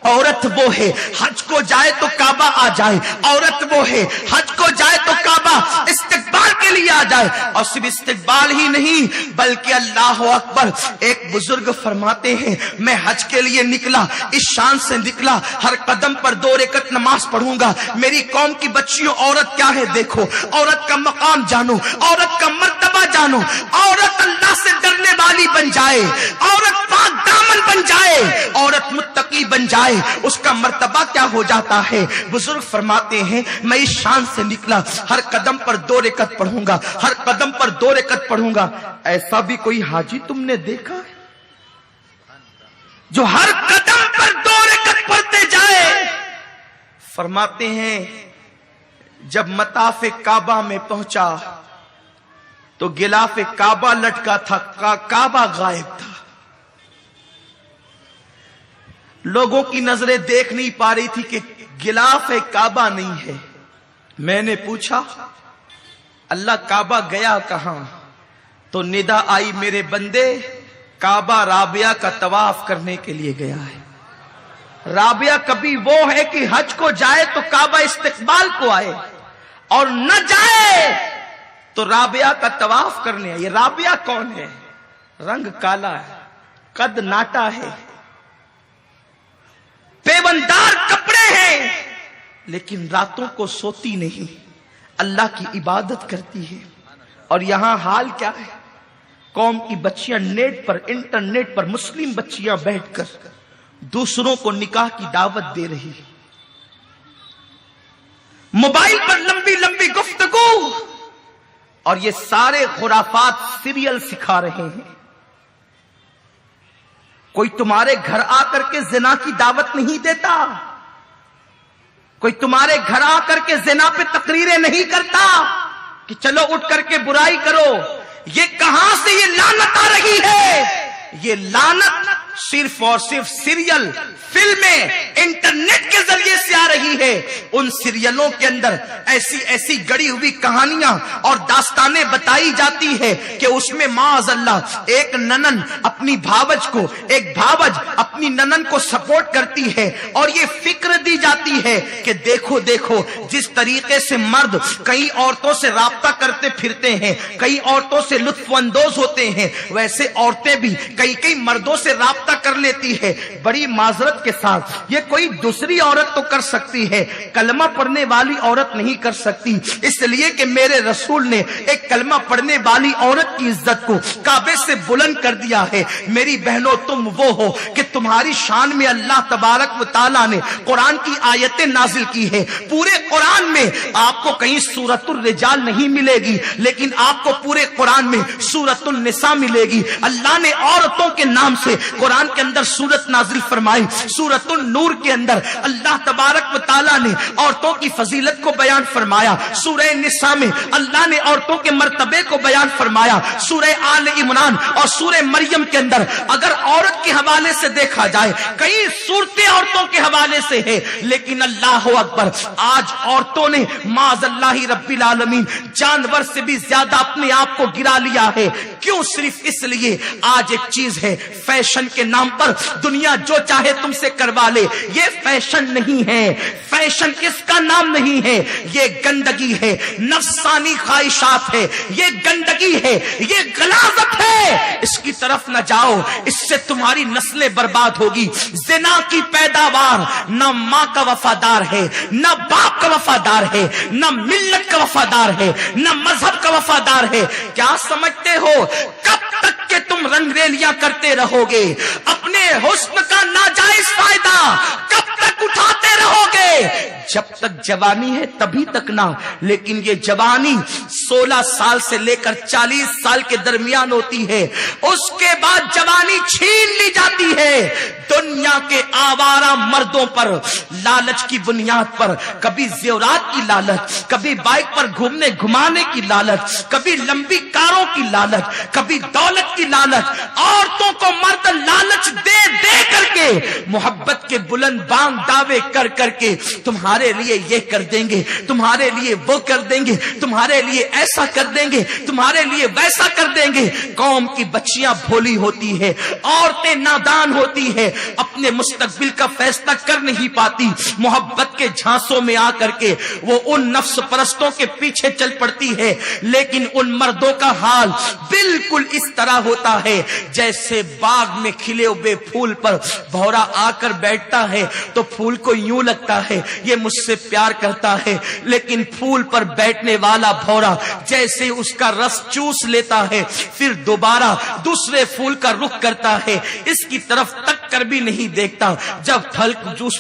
عورت وہ ہے حج کو جائے تو کعبہ آ جائے, عورت وہ ہے حج کو جائے تو کعبہ استقبال کے لیے آ جائے. اور صرف استقبال ہی نہیں بلکہ اللہ اکبر, ایک بزرگ فرماتے ہیں میں حج کے لیے نکلا, اس شان سے نکلا ہر قدم پر 2 رکعت نماز پڑھوں گا. میری قوم کی بچیوں, عورت کیا ہے دیکھو, عورت کا مقام جانو, عورت کا مرتبہ جانو. عورت اللہ سے ڈرنے والی بن جائے, عورت پاک دامن بن جائے, عورت متقی بن جائے, اس کا مرتبہ کیا ہو جاتا ہے. بزرگ فرماتے ہیں میں اس شان سے نکلا ہر قدم پر 2 رکعت پڑھوں گا, ہر قدم پر 2 رکعت پڑھوں گا. ایسا بھی کوئی حاجی تم نے دیکھا ہے جو ہر قدم پر 2 رکعت پڑھتے جائے؟ فرماتے ہیں جب مطاف کعبہ میں پہنچا تو غلاف کعبہ لٹکا تھا, کعبہ غائب تھا. لوگوں کی نظریں دیکھ نہیں پا رہی تھی کہ غلاف کعبہ نہیں ہے. میں نے پوچھا اللہ کعبہ گیا کہاں؟ تو ندا آئی میرے بندے کعبہ رابعہ کا طواف کرنے کے لیے گیا ہے. رابعہ کبھی وہ ہے کہ حج کو جائے تو کعبہ استقبال کو آئے, اور نہ جائے تو رابعہ کا طواف کرنے آئے. یہ رابعہ کون ہے؟ رنگ کالا ہے, قد ناٹا ہے, پیوندار کپڑے ہیں, لیکن راتوں کو سوتی نہیں, اللہ کی عبادت کرتی ہے. اور یہاں حال کیا ہے, قوم کی بچیاں نیٹ پر, انٹرنیٹ پر, مسلم بچیاں بیٹھ کر دوسروں کو نکاح کی دعوت دے رہی, موبائل پر لمبی لمبی گفتگو, اور یہ سارے خرافات سیریل سکھا رہے ہیں. کوئی تمہارے گھر آ کر کے زنا کی دعوت نہیں دیتا, کوئی تمہارے گھر آ کر کے زنا پہ تقریریں نہیں کرتا کہ چلو اٹھ کر کے برائی کرو. یہ کہاں سے یہ لعنت آ رہی ہے؟ یہ لعنت صرف اور صرف سیریل, فلمیں, انٹرنیٹ کے ذریعے سے آ رہی ہے. ان سیریلوں کے اندر ایسی ایسی گڑی ہوئی کہانیاں اور داستانیں بتائی جاتی ہے کہ اس میں معاذ اللہ ایک ننن اپنی بھاوج کو, ایک بھاوج اپنی ننن کو سپورٹ کرتی ہے, اور یہ فکر دی جاتی ہے کہ دیکھو دیکھو جس طریقے سے مرد کئی عورتوں سے رابطہ کرتے پھرتے ہیں, کئی عورتوں سے لطف اندوز ہوتے ہیں, ویسے عورتیں بھی کئی مردوں سے رابطہ کر لیتی ہے. بڑی معذرت کے ساتھ یہ کوئی دوسری عورت تو کر سکتی ہے, کلمہ پڑھنے والی عورت نہیں کر سکتی, اس لیے کہ میرے رسول نے ایک کلمہ پڑھنے والی عورت کی عزت کو کعبے سے بلند کر دیا ہے. میری بہنوں تم وہ ہو کہ تمہاری شان میں اللہ تبارک و تعالیٰ نے قرآن کی آیتیں نازل کی ہے. پورے قرآن میں آپ کو کہیں سورۃ الرجال نہیں ملے گی, لیکن آپ کو پورے قرآن میں سورۃ النساء ملے گی. اللہ نے عورتوں کے نام سے قرآن کے اندر سورت نازل فرمائی. سورۃ النور کے اندر اللہ تبارک و تعالیٰ نے عورتوں کی فضیلت کو بیان فرمایا. سورہ نساء میں اللہ نے عورتوں کے مرتبے کو بیان فرمایا. سورہ آل عمران اور سورہ مریم کے اندر اگر عورت کے حوالے سے دیکھا جائے کئی صورتیں عورتوں کے حوالے سے ہے, لیکن اللہ اکبر آج عورتوں نے معاذ اللہ رب العالمین جانور سے بھی زیادہ اپنے آپ کو گرا لیا ہے. کیوں؟ صرف اس لیے آج ایک چیز ہے, فیشن کے نام پر دنیا جو چاہے تم سے کروا لے. یہ فیشن نہیں ہے، فیشن اس کا نام نہیں ہے، یہ گندگی ہے، نفسانی خواہشات ہے، یہ گندگی ہے، یہ غلاظت ہے، اس کی طرف نہ جاؤ، اس سے تمہاری نسلیں برباد ہوگی۔ زنا کی پیداوار نہ ماں کا وفادار ہے، نہ باپ کا وفادار ہے، نہ ملت کا وفادار ہے، نہ مذہب کا وفادار ہے۔ کیا سمجھتے ہو کب تک کہ تم رنگ ریلیاں کرتے رہو گے؟ اپنے حسن کا ناجائز فائدہ کب تک اٹھاتے رہو گے؟ جب تک جوانی ہے تبھی تک نہ، لیکن یہ جوانی 16 سال سے لے کر 40 سال کے درمیان ہوتی ہے، اس کے بعد جوانی چھین لی جاتی ہے دنیا کے آوارہ مردوں پر، لالچ کی بنیاد پر، کبھی زیورات کی لالچ، کبھی بائک پر گھومنے گھمانے کی لالچ، کبھی لمبی کاروں کی لالچ، کبھی دولت کی لالچ۔ عورتوں کو مرد لالچ دے دے کر کے، محبت کے بلند بانگ دعوے کر کر کے تمہارے لیے یہ کر دیں گے، تمہارے لیے وہ کر دیں گے، تمہارے لیے ایسا کر دیں گے، تمہارے لیے ویسا کر دیں گے۔ قوم کی بچیاں بھولی ہوتی ہے، عورتیں نادان ہوتی ہے، اپنے مستقبل کا فیصلہ کر نہیں پاتی، محبت کے جھانسوں میں آ کر کے وہ ان نفس پرستوں کے پیچھے چل پڑتی ہے۔ لیکن ان مردوں کا حال بالکل اس طرح ہوتا ہے جیسے باغ میں کھلے ہوئے پھول پر بھورا آ کر بیٹھتا ہے تو پھول کو یوں لگتا ہے یہ مجھ سے پیار کرتا ہے، لیکن پھول پر بیٹھنے والا بھورا جیسے اس کا رس چوس لیتا ہے پھر دوبارہ دوسرے پھول کا رخ کرتا ہے، اس کی طرف تک کر بھی نہیں دیکھتا۔ جب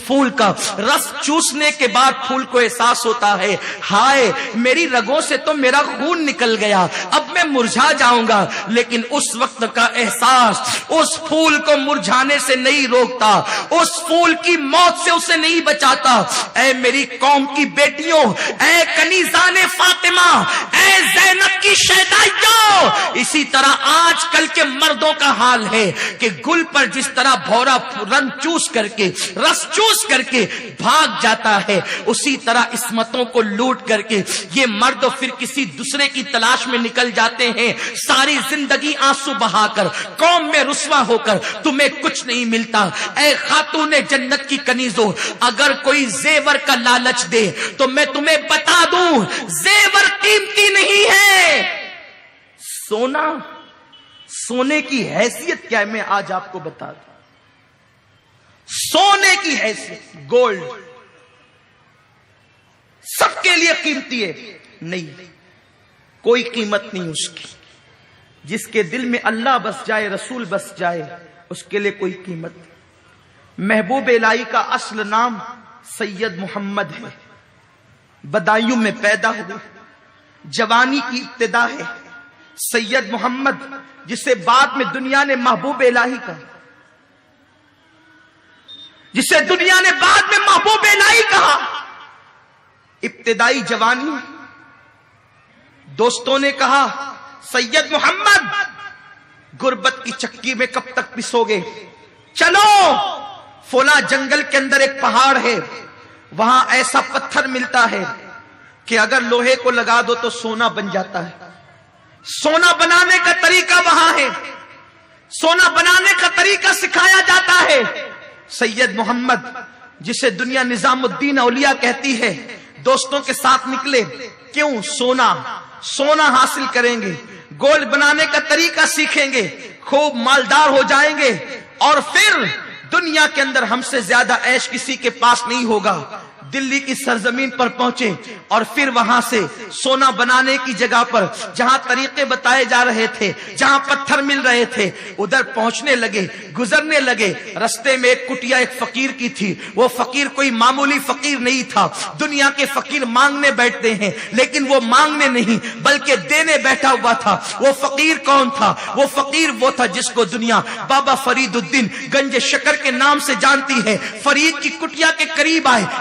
پھول کا رس چوسنے کے بعد پھول کو احساس ہوتا ہے ہائے میری رگوں سے تو میرا خون نکل گیا، اب میں مرجھا جاؤں گا، لیکن اس وقت کا احساس اس پھول کو مرجھانے سے نہیں روکتا، اس پھول کی موت سے اسے نہیں بچاتا۔ اے میری قوم کی بیٹیوں، اے کنیزان فاطمہ، اے زینب کی شہدائیوں، اسی طرح آج کل کے مردوں کا حال ہے کہ گل پر جس طرح بھورا رنگ چوس کر کے رس چوس کر کے بھاگ جاتا ہے، اسی طرح عصمتوں کو لوٹ کر کے یہ مرد پھر کسی دوسرے کی تلاش میں نکل جاتے ہیں، ساری زندگی آنسو بہا کر، قوم میں رسوا ہو کر، تمہیں کچھ نہیں ملتا۔ اے خاتون جنت کی کنیزوں، اگر کوئی زیور کا لالچ دے تو میں تمہیں بتا دوں زیور قیمتی نہیں ہے، سونے کی حیثیت کیا ہے میں آج آپ کو بتا دوں۔ سونے کی حیثیت، گولڈ سب کے لیے قیمتی ہے نہیں، کوئی قیمت نہیں اس کی۔ جس کے دل میں اللہ بس جائے، رسول بس جائے، اس کے لیے کوئی قیمت نہیں۔ محبوب الہی کا اصل نام سید محمد ہے، بدایوں میں پیدا ہوئے، جوانی کی ابتدا ہے سید محمد، جسے بعد میں دنیا نے محبوب الہی کہا، جسے دنیا نے بعد میں محبوب الہی کہا۔ ابتدائی جوانی، دوستوں نے کہا سید محمد غربت کی چکی میں کب تک پسو گے، چلو فلاں جنگل کے اندر ایک پہاڑ ہے، وہاں ایسا پتھر ملتا ہے کہ اگر لوہے کو لگا دو تو سونا بن جاتا ہے۔ سونا بنانے کا طریقہ وہاں ہے، سونا بنانے کا طریقہ سکھایا جاتا ہے۔ سید محمد، جسے دنیا نظام الدین اولیاء کہتی ہے، دوستوں کے ساتھ نکلے، کیوں؟ سونا حاصل کریں گے، گولڈ بنانے کا طریقہ سیکھیں گے، خوب مالدار ہو جائیں گے، اور پھر دنیا کے اندر ہم سے زیادہ عیش کسی کے پاس نہیں ہوگا۔ دلی کی سرزمین پر پہنچے اور پھر وہاں سے سونا بنانے کی جگہ پر جہاں طریقے بتائے جا رہے تھے، جہاں پتھر مل رہے تھے، ادھر پہنچنے لگے، گزرنے لگے۔ رستے میں ایک کٹیا ایک فقیر کی تھی، وہ فقیر کوئی معمولی فقیر نہیں تھا۔ دنیا کے فقیر مانگنے بیٹھتے ہیں، لیکن وہ مانگنے نہیں بلکہ دینے بیٹھا ہوا تھا۔ وہ فقیر کون تھا؟ وہ فقیر وہ تھا جس کو دنیا بابا فرید الدین گنج شکر کے نام سے جانتی ہے۔ فرید کی کٹیا کے قریب آئے،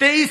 23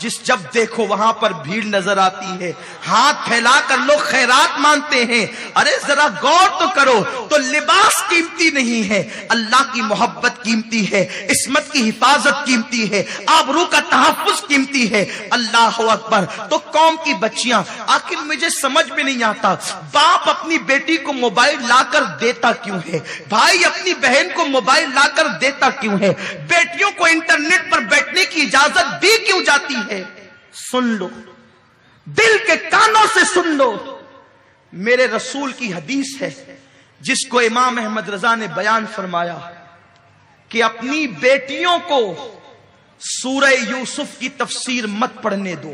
جب دیکھو وہاں پر بھیڑ نظر آتی ہے، ہاتھ پھیلا کر لوگ خیرات مانتے ہیں. ارے ذرا غور تو کرو، تو لباس قیمتی نہیں ہے، اللہ کی محبت قیمتی ہے، عصمت کی حفاظت قیمتی ہے، آبرو کا تحفظ قیمتی ہے. اللہ اکبر. تو قوم کی بچیاں، آخر مجھے سمجھ میں نہیں آتا باپ اپنی بیٹی کو موبائل لا کر دیتا کیوں ہے، بھائی اپنی بہن کو موبائل لا کر دیتا کیوں ہے، بیٹیوں کو انٹرنیٹ پر بیٹھنے کی اجازت دی کیوں جاتی ہے؟ سن لو، دل کے کانوں سے سن لو. میرے رسول کی حدیث ہے جس کو امام احمد رضا نے بیان فرمایا کہ اپنی بیٹیوں کو سورہ یوسف کی تفسیر مت پڑھنے دو.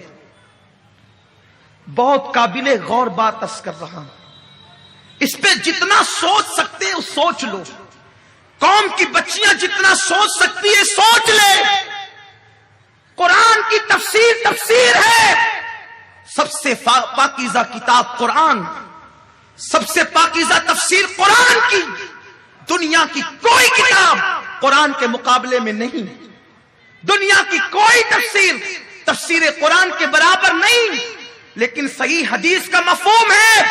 بہت قابل غور بات عرض کر رہا ہوں، اس پہ جتنا سوچ سکتے ہو سوچ لو. قوم کی بچیاں جتنا سوچ سکتی ہے سوچ لے. قرآن کی تفسیر ہے. سب سے پاکیزہ کتاب قرآن، سب سے پاکیزہ تفسیر قرآن کی. دنیا کی کوئی کتاب قرآن کے مقابلے میں نہیں. دنیا کی کوئی تفسیر قرآن کے برابر نہیں. لیکن صحیح حدیث کا مفہوم ہے،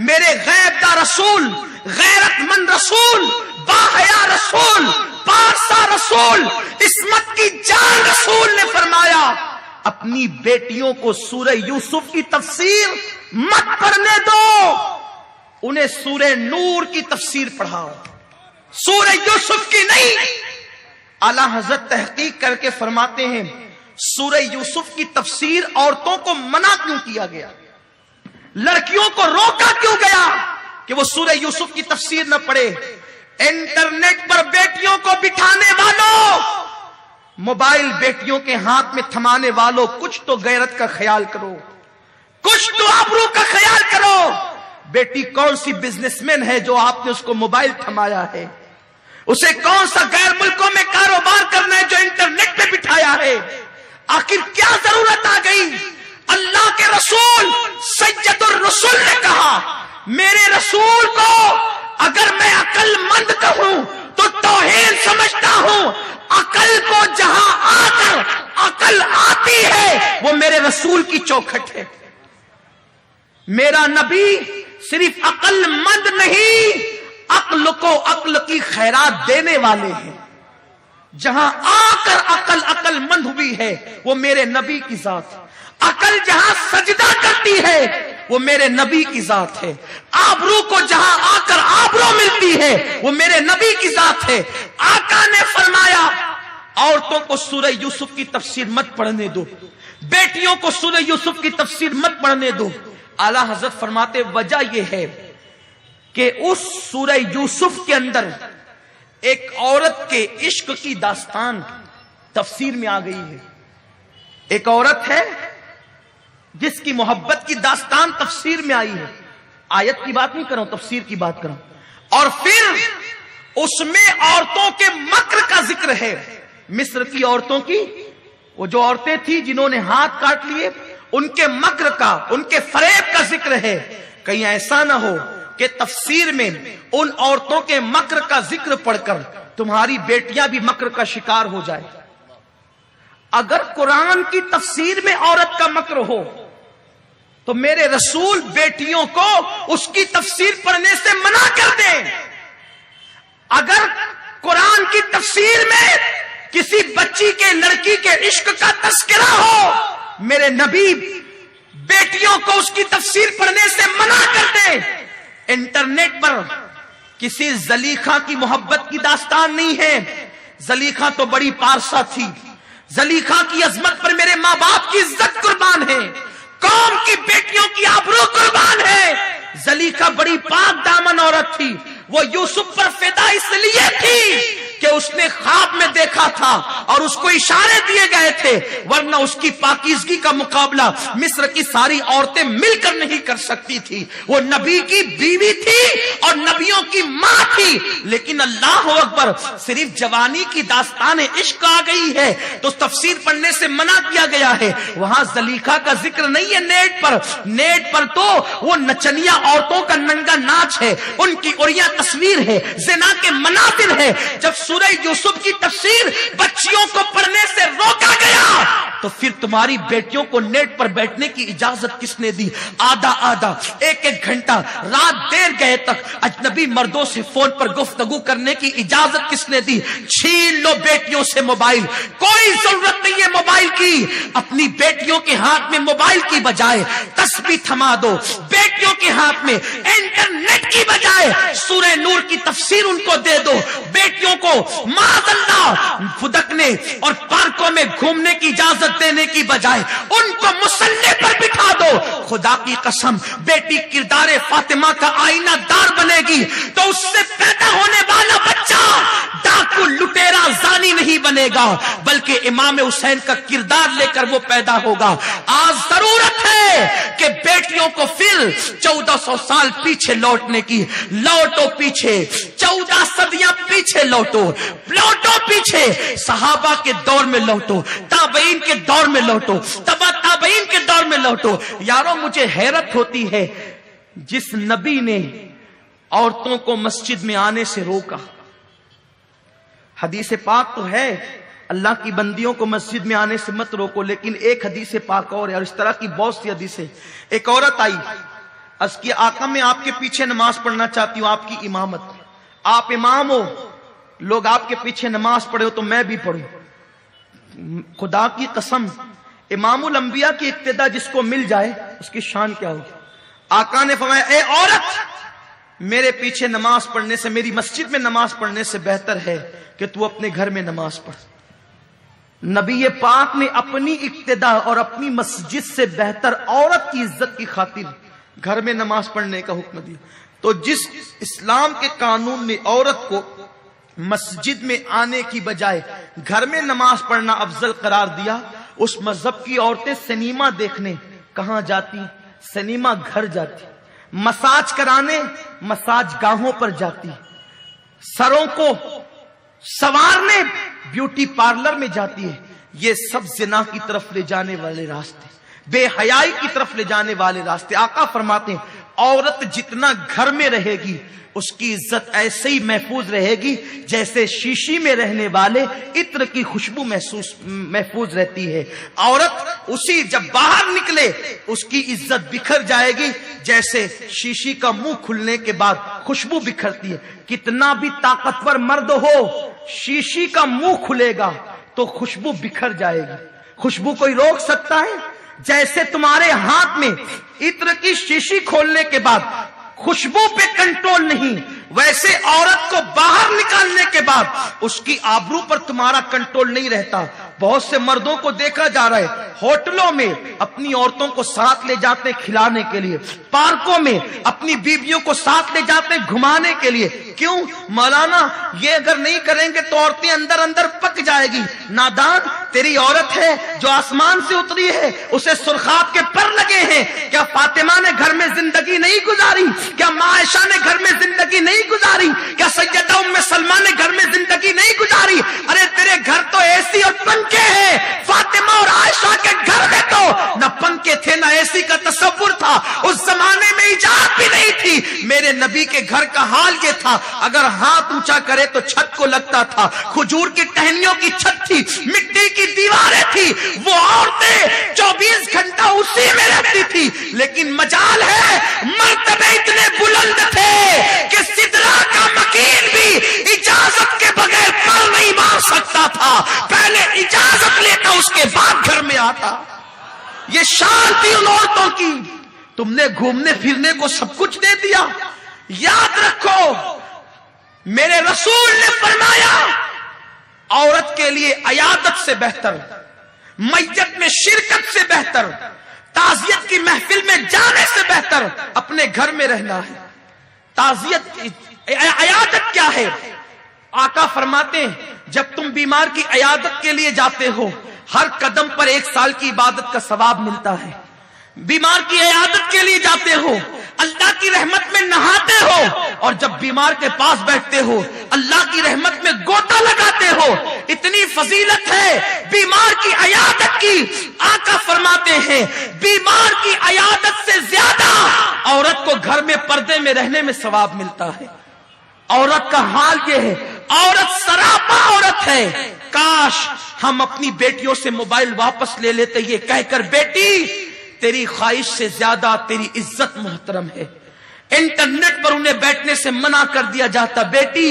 میرے غیب دا رسول، غیرت مند رسول، باحیا رسول، پارسا رسول، عصمت کی جان رسول نے فرمایا اپنی بیٹیوں کو سورہ یوسف کی تفسیر مت پڑھنے دو، انہیں سورہ نور کی تفسیر پڑھاؤ، سورہ یوسف کی نہیں. اعلیٰ حضرت تحقیق کر کے فرماتے ہیں سورہ یوسف کی تفسیر عورتوں کو منع کیوں کیا گیا، لڑکیوں کو روکا کیوں گیا کہ وہ سورہ یوسف کی تفسیر نہ پڑھے؟ انٹرنیٹ پر بیٹیوں کو بٹھانے والوں، موبائل بیٹیوں کے ہاتھ میں تھمانے والوں، کچھ تو غیرت کا خیال کرو، کچھ تو آبرو کا خیال کرو. بیٹی کون سی بزنس مین ہے جو آپ نے اس کو موبائل تھمایا ہے؟ اسے کون سا غیر ملکوں میں کاروبار کرنا ہے جو انٹرنیٹ پہ بٹھایا ہے؟ آخر کیا ضرورت آ گئی؟ اللہ کے رسول سید الرسول نے کہا میرے رسول کو اگر میں عقل مند کہوں تو توہین سمجھتا ہوں. عقل کو جہاں آ کر عقل آتی ہے وہ میرے رسول کی چوکھٹ ہے. میرا نبی صرف عقل مند نہیں، عقل کو عقل کی خیرات دینے والے ہیں. جہاں آ کر عقل مند ہوئی ہے وہ میرے نبی کی ذات. عقل جہاں سجدہ کرتی ہے وہ میرے نبی کی ذات ہے. آبرو کو جہاں آ کر آبرو ملتی ہے وہ میرے نبی کی ذات ہے. آقا نے فرمایا عورتوں کو سورہ یوسف کی تفسیر مت پڑھنے دو، بیٹیوں کو سورہ یوسف کی تفسیر مت پڑھنے دو. اعلیٰ حضرت فرماتے وجہ یہ ہے کہ اس سورہ یوسف کے اندر ایک عورت کے عشق کی داستان تفسیر میں آ گئی ہے. ایک عورت ہے جس کی محبت کی داستان تفسیر میں آئی ہے. آیت کی بات نہیں کروں، تفسیر کی بات کروں. اور پھر اس میں عورتوں کے مکر کا ذکر ہے. مصر کی عورتوں کی، وہ جو عورتیں تھیں جنہوں نے ہاتھ کاٹ لیے، ان کے مکر کا، ان کے فریب کا ذکر ہے. کہیں ایسا نہ ہو کہ تفسیر میں ان عورتوں کے مکر کا ذکر پڑھ کر تمہاری بیٹیاں بھی مکر کا شکار ہو جائے. اگر قرآن کی تفسیر میں عورت کا مکر ہو تو میرے رسول بیٹیوں کو اس کی تفسیر پڑھنے سے منع کر دیں. اگر قرآن کی تفسیر میں کسی بچی کے، لڑکی کے عشق کا تذکرہ ہو، میرے نبی بیٹیوں کو اس کی تفسیر پڑھنے سے منع کر دیں. انٹرنیٹ پر کسی زلیخا کی محبت کی داستان نہیں ہے. زلیخا تو بڑی پارسا تھی. زلیخا کی عظمت پر میرے ماں باپ کی عزت قربان ہے، قوم کی بیٹیوں کی آبرو قربان ہے. زلیخا بڑی پاک دامن عورت تھی. وہ یوسف پر فدا اس لیے تھی کہ اس نے خواب میں دیکھا تھا اور اس کو اشارے دیے گئے تھے، ورنہ اس کی پاکیزگی کا مقابلہ مصر کی ساری عورتیں مل کر نہیں کر سکتی تھی. وہ نبی کی بیوی تھی اور نبیوں کی ماں تھی. لیکن اللہ اکبر، صرف جوانی کی داستان عشق آ گئی ہے تو تفسیر پڑھنے سے منع کیا گیا ہے. وہاں زلیخا کا ذکر نہیں ہے. نیٹ پر تو وہ نچنیا عورتوں کا ننگا ناچ ہے، ان کی عریاں تصویر ہے، زنا کے مناظر ہے. جب سورہ یوسف کی تفسیر بچیوں کو پڑھنے سے روکا گیا تو پھر تمہاری بیٹیوں کو نیٹ پر بیٹھنے کی اجازت کس نے دی؟ آدھا ایک گھنٹہ رات دیر گئے تک اجنبی مردوں سے فون پر گفتگو کرنے کی اجازت کس نے دی؟ چھین لو بیٹیوں سے موبائل، کوئی ضرورت نہیں ہے موبائل کی. اپنی بیٹیوں کے ہاتھ میں موبائل کی بجائے تسبیح تھما دو، بیٹیوں کے ہاتھ میں انٹرنیٹ کی بجائے سورہ نور کی تفسیر ان کو دے دو. بیٹیوں کو معاذ اللہ پھدکنے اور پارکوں میں گھومنے کی اجازت دینے کی بجائے ان کو مصلی پر بٹھا دو. خدا کی قسم بیٹی کردار فاطمہ کا آئینہ دار بنے گی تو اس سے پیدا ہونے والا بچہ ڈاکو لٹیرا زانی نہیں بنے گا، بلکہ امام حسین کا کردار لے کر وہ پیدا ہوگا. آج ضرورت ہے کہ بیٹیوں کو پھر 1400 سال پیچھے لوٹنے کی. لوٹو پیچھے، 14 صدیاں پیچھے لوٹو پیچھے، صحابہ کے دور میں لوٹو، تابعین کے دور میں لوٹو، تبع تابعین کے دور میں لوٹو. یارو مجھے حیرت ہوتی ہے جس نبی نے عورتوں کو مسجد میں آنے سے روکا. حدیث پاک تو ہے اللہ کی بندیوں کو مسجد میں آنے سے مت روکو، لیکن ایک حدیث پاک اور ہے، اور اس طرح کی بہت سی حدیثیں. ایک عورت آئی، عرض کی آقا میں آپ کے پیچھے نماز پڑھنا چاہتی ہوں، آپ کی امامت، آپ امام ہو، لوگ آپ کے پیچھے نماز پڑھے ہو تو میں بھی پڑھوں. خدا کی قسم امام الانبیاء کی ابتدا جس کو مل جائے اس کی شان کیا ہوگی. آقا نے فرمایا اے عورت، میرے پیچھے نماز پڑھنے سے، میری مسجد میں نماز پڑھنے سے بہتر ہے کہ تو اپنے گھر میں نماز پڑھ. نبی پاک نے اپنی ابتدا اور اپنی مسجد سے بہتر عورت کی عزت کی خاطر گھر میں نماز پڑھنے کا حکم دیا. تو جس اسلام کے قانون نے عورت کو مسجد میں آنے کی بجائے گھر میں نماز پڑھنا افضل قرار دیا، اس مذہب کی عورتیں سنیما دیکھنے کہاں جاتی؟ سنیما گھر جاتی. مساج کرانے مساج گاہوں پر جاتی. سروں کو سوارنے بیوٹی پارلر میں جاتی ہے. یہ سب زنا کی طرف لے جانے والے راستے، بے حیائی کی طرف لے جانے والے راستے. آقا فرماتے ہیں عورت جتنا گھر میں رہے گی اس کی عزت ایسے ہی محفوظ رہے گی جیسے شیشی میں رہنے والے عطر کی خوشبو محفوظ رہتی ہے. عورت اسی جب باہر نکلے اس کی عزت بکھر جائے گی جیسے شیشی کا منہ کھلنے کے بعد خوشبو بکھرتی ہے. کتنا بھی طاقتور مرد ہو، شیشی کا منہ کھلے گا تو خوشبو بکھر جائے گی. خوشبو کوئی روک سکتا ہے؟ جیسے تمہارے ہاتھ میں عطر کی شیشی کھولنے کے بعد خوشبو پہ کنٹرول نہیں، ویسے عورت کو باہر نکالنے کے بعد اس کی آبرو پر تمہارا کنٹرول نہیں رہتا. بہت سے مردوں کو دیکھا جا رہا ہے ہوٹلوں میں اپنی عورتوں کو ساتھ لے جاتے کھلانے کے لیے، پارکوں میں اپنی بیویوں کو ساتھ لے جاتے گھمانے کے لیے. کیوں؟ مولانا یہ اگر نہیں کریں گے تو عورتیں اندر اندر پک جائے گی. نادان، تیری عورت ہے جو آسمان سے اتری ہے، اسے سرخاب کے پر لگے ہیں. کیا فاطمہ نے گھر میں زندگی نہیں گزاری؟ کیا ماں عائشہ نے گھر میں زندگی نہیں گزاری؟ کیا سیدہ ام سلمہ نے گھر میں زندگی نہیں گزاری؟ ارے تیرے گھر تو اے سی اور پنکھے ہیں. فاطمہ اور عائشہ کے گھر میں تو نہ پنکھے تھے نہ اے سی کا تصور تھا. اس زمانے میں ایجاد بھی نہیں تھی. میرے نبی کے گھر کا حال یہ تھا، اگر ہاتھ اونچا کرے تو چھت کو لگتا تھا. کھجور کی ٹہنیوں کی چھت تھی، مٹی کی دیواریں تھی. وہ عورتیں 24 گھنٹہ اسی میں رہتی تھی. لیکن مجال ہے مرتبے اتنے بلند تھے کہ سدرا کا مکین بھی اجازت کے بغیر پر نہیں مار سکتا تھا. پہلے اجازت لیتا اس کے بعد گھر میں آتا. یہ شان تھی ان عورتوں کی. تم نے گھومنے پھرنے کو سب کچھ دے دیا. یاد رکھو میرے رسول نے فرمایا عورت کے لیے عیادت سے بہتر، میت میں شرکت سے بہتر، تعزیت کی محفل میں جانے سے بہتر اپنے گھر میں رہنا ہے. تعزیت عیادت کیا ہے؟ آقا فرماتے ہیں جب تم بیمار کی عیادت کے لیے جاتے ہو ہر قدم پر 1 سال کی عبادت کا ثواب ملتا ہے. بیمار کی عیادت کے لیے جاتے ہو اللہ کی رحمت میں نہاتے ہو، اور جب بیمار کے پاس بیٹھتے ہو اللہ کی رحمت میں گوتا لگاتے ہو. اتنی فضیلت ہے بیمار کی عیادت کی. آقا فرماتے ہیں بیمار کی عیادت سے زیادہ عورت کو گھر میں پردے میں رہنے میں ثواب ملتا ہے. عورت کا حال یہ ہے، عورت سراپا عورت ہے. کاش ہم اپنی بیٹیوں سے موبائل واپس لے لیتے یہ کہہ کر بیٹی تیری خواہش سے زیادہ تیری عزت محترم ہے. انٹرنیٹ پر انہیں بیٹھنے سے منع کر دیا جاتا بیٹی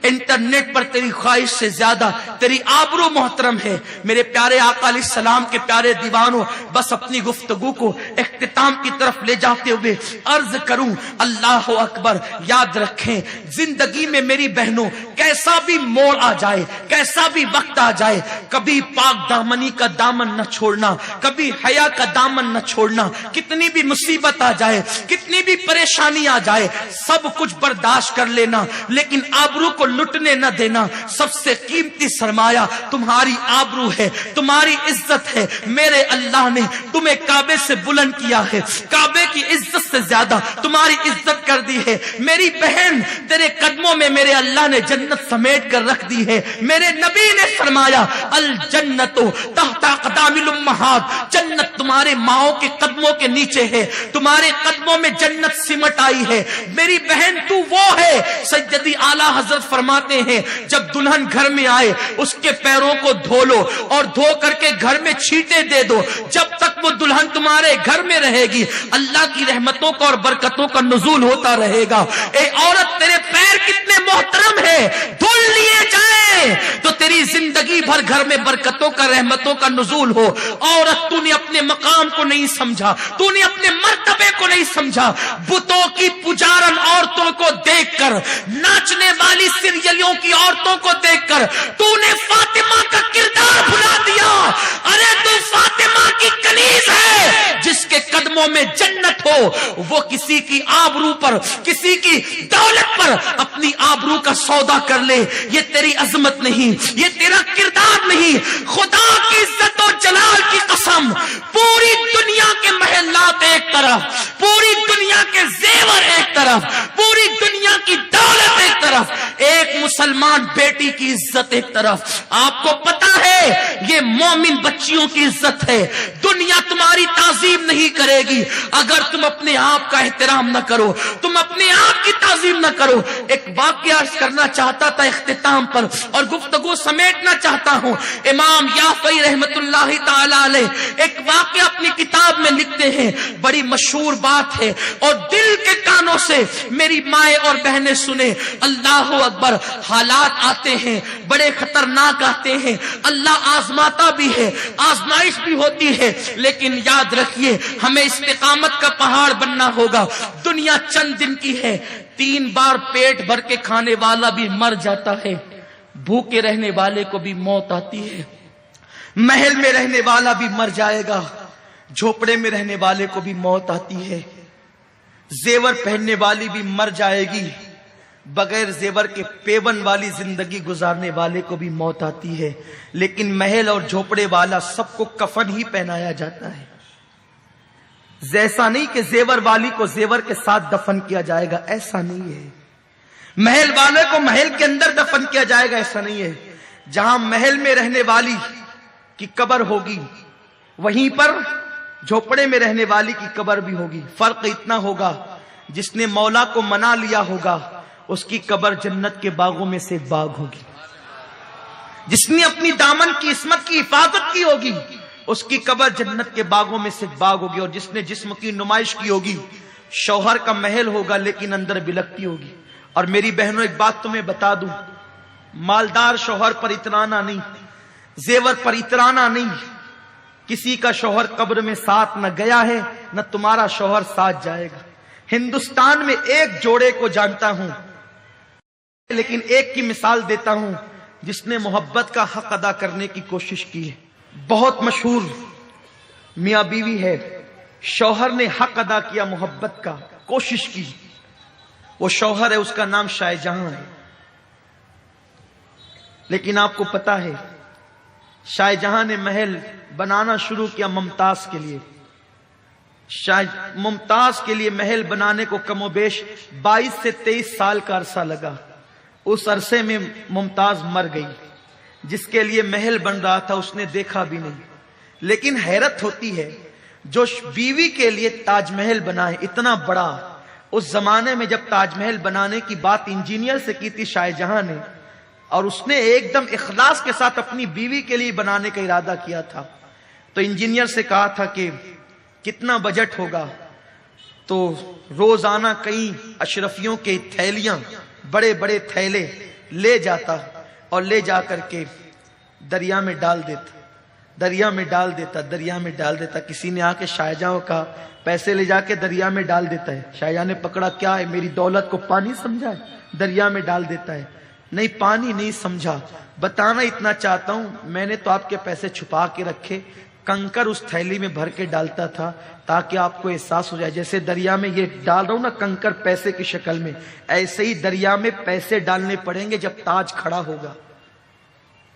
انٹرنیٹ پر تیری خواہش سے زیادہ تیری آبرو محترم ہے. میرے پیارے آقا علیہ السلام کے پیارے دیوانوں بس اپنی گفتگو کو اختتام کی طرف لے جاتے ہوئے عرض کروں اللہ اکبر. یاد رکھیں زندگی میں میری بہنوں کیسا بھی موڑ آ جائے کیسا بھی وقت آ جائے کبھی پاک دامنی کا دامن نہ چھوڑنا کبھی حیا کا دامن نہ چھوڑنا. کتنی بھی مصیبت آ جائے کتنی بھی پریشانی آ جائے سب کچھ برداشت کر لینا لیکن آبرو کو لٹنے نہ دینا. سب سے قیمتی سرمایہ تمہاری آبرو ہے تمہاری عزت ہے. میرے اللہ نے تمہیں کعبے سے بلند کیا ہے کعبے کی عزت سے زیادہ تمہاری عزت کر دی ہے. میری بہن تیرے قدموں میں میرے اللہ نے جنت سمیٹ کر رکھ دی ہے. میرے نبی نے فرمایا الجنت تحت اقدام الامہات جنت تمہارے ماؤں کے قدموں کے نیچے ہے تمہارے قدموں میں جنت سمٹ آئی ہے. میری بہن تو وہ ہے سیدی اعلیٰ حضرت فرماتے ہیں جب دلہن گھر میں آئے اس کے پیروں کو دھو لو اور دھو کر کے گھر میں چھینٹے دے دو. جب تک وہ دلہن تمہارے گھر میں رہے گی اللہ کی رحمتوں کا اور برکتوں کا نزول ہوتا رہے گا. اے عورت تیرے پیر کتنے محترم ہیں دھل لیے جائیں تو تیری زندگی بھر گھر میں برکتوں کا رحمتوں کا نزول ہو. عورت تو نے اپنے مقام کو نہیں سمجھا تو نے اپنے مرتبے کو نہیں سمجھا. بتوں کی پجارن عورتوں کو دیکھ کر ناچنے والی سیریلوں کی عورتوں کو دیکھ کر تو نے فاطمہ کا کردار بھلا دیا. ارے تو فاطمہ کی کنیز ہے جس کے قدموں میں جنت ہو وہ کسی کی آبرو پر کسی کی دولت پر اپنی آبرو کا سودا کر لے. یہ تیری عظمت نہیں یہ تیرا کردار نہیں. خدا کی عزت و جلال کی قسم پوری دنیا کے محلات ایک طرف پوری دنیا کے زیور ایک طرف پوری دنیا کی دولت ایک طرف ایک مسلمان بیٹی کی عزت ایک طرف. آپ کو پتا ہے یہ مومن بچیوں کی عزت ہے. دنیا تمہاری تعظیم نہیں کرے گی اگر تم اپنے آپ کا احترام نہ کرو تم اپنے آپ کی تعظیم نہ کرو. ایک واقعہ عرض کرنا چاہتا تھا اختتام پر اور گفتگو سمیٹنا چاہتا ہوں. امام یافعی رحمت اللہ تعالی علیہ ایک واقعہ اپنی کتاب میں لکھتے ہیں. بڑی مشہور بات ہے اور دل کے کانوں سے میری مائیں اور بہنیں سنیں. اللہ اکبر. حالات آتے ہیں بڑے خطرناک آتے ہیں اللہ آزماتا بھی ہے آزمائش بھی ہوتی ہے لیکن یاد رکھیے ہمیں استقامت کا پہاڑ بننا ہوگا. دنیا چند دن کی ہے 3 بار پیٹ بھر کے کھانے والا بھی مر جاتا ہے بھوکے رہنے والے کو بھی موت آتی ہے. محل میں رہنے والا بھی مر جائے گا جھوپڑے میں رہنے والے کو بھی موت آتی ہے. زیور پہننے والی بھی مر جائے گی بغیر زیور کے پیون والی زندگی گزارنے والے کو بھی موت آتی ہے. لیکن محل اور جھوپڑے والا سب کو کفن ہی پہنایا جاتا ہے. ایسا نہیں کہ زیور والی کو زیور کے ساتھ دفن کیا جائے گا ایسا نہیں ہے. محل والے کو محل کے اندر دفن کیا جائے گا ایسا نہیں ہے. جہاں محل میں رہنے والی کی قبر ہوگی وہیں پر جھوپڑے میں رہنے والی کی قبر بھی ہوگی. فرق اتنا ہوگا جس نے مولا کو منا لیا ہوگا اس کی قبر جنت کے باغوں میں سے ایک باغ ہوگی. جس نے اپنی دامن کی عصمت کی حفاظت کی ہوگی اس کی قبر جنت کے باغوں میں سے ایک باغ ہوگی. اور جس نے جسم کی نمائش کی ہوگی شوہر کا محل ہوگا لیکن اندر بلکتی ہوگی. اور میری بہنوں ایک بات تمہیں بتا دوں مالدار شوہر پر اترانا نہیں زیور پر اترانا نہیں. کسی کا شوہر قبر میں ساتھ نہ گیا ہے نہ تمہارا شوہر ساتھ جائے گا. ہندوستان میں ایک جوڑے کو جانتا ہوں لیکن ایک کی مثال دیتا ہوں جس نے محبت کا حق ادا کرنے کی کوشش کی ہے. بہت مشہور میاں بیوی ہے. شوہر نے حق ادا کیا محبت کا کوشش کی. وہ شوہر ہے اس کا نام شاہ جہاں ہے. لیکن آپ کو پتا ہے شاہ جہاں نے محل بنانا شروع کیا ممتاز کے لیے. ممتاز کے لیے محل بنانے کو کم و بیش 22 سے 23 سال کا عرصہ لگا. اس عرصے میں ممتاز مر گئی. جس کے لیے محل بن رہا تھا اس نے دیکھا بھی نہیں. لیکن حیرت ہوتی ہے جو بیوی کے لیے تاج محل بنائے اتنا بڑا. اس زمانے میں جب تاج محل بنانے کی بات انجینئر سے کی تھی شاہ جہاں نے اور اس نے ایک دم اخلاص کے ساتھ اپنی بیوی کے لیے بنانے کا ارادہ کیا تھا. تو انجینئر سے کہا تھا کہ کتنا بجٹ ہوگا, تو روزانہ کئی اشرفیوں کے تھیلیاں, بڑے بڑے تھیلے لے جاتا اور لے جا کر کے دریا میں ڈال دیتا. کسی نے آ کے شاہجہاں کو کہا پیسے لے جا کے دریا میں ڈال دیتا ہے. شاہجہاں نے پکڑا, کیا ہے, میری دولت کو پانی سمجھا ہے, دریا میں ڈال دیتا ہے. نہیں, پانی نہیں سمجھا, بتانا اتنا چاہتا ہوں, میں نے تو آپ کے پیسے چھپا کے رکھے, کنکر اس تھیلی میں بھر کے ڈالتا تھا تاکہ آپ کو احساس ہو جائے جیسے دریا میں یہ ڈال رہا ہوں نا کنکر پیسے کی شکل میں, ایسے ہی دریا میں پیسے ڈالنے پڑیں گے جب تاج کھڑا ہوگا.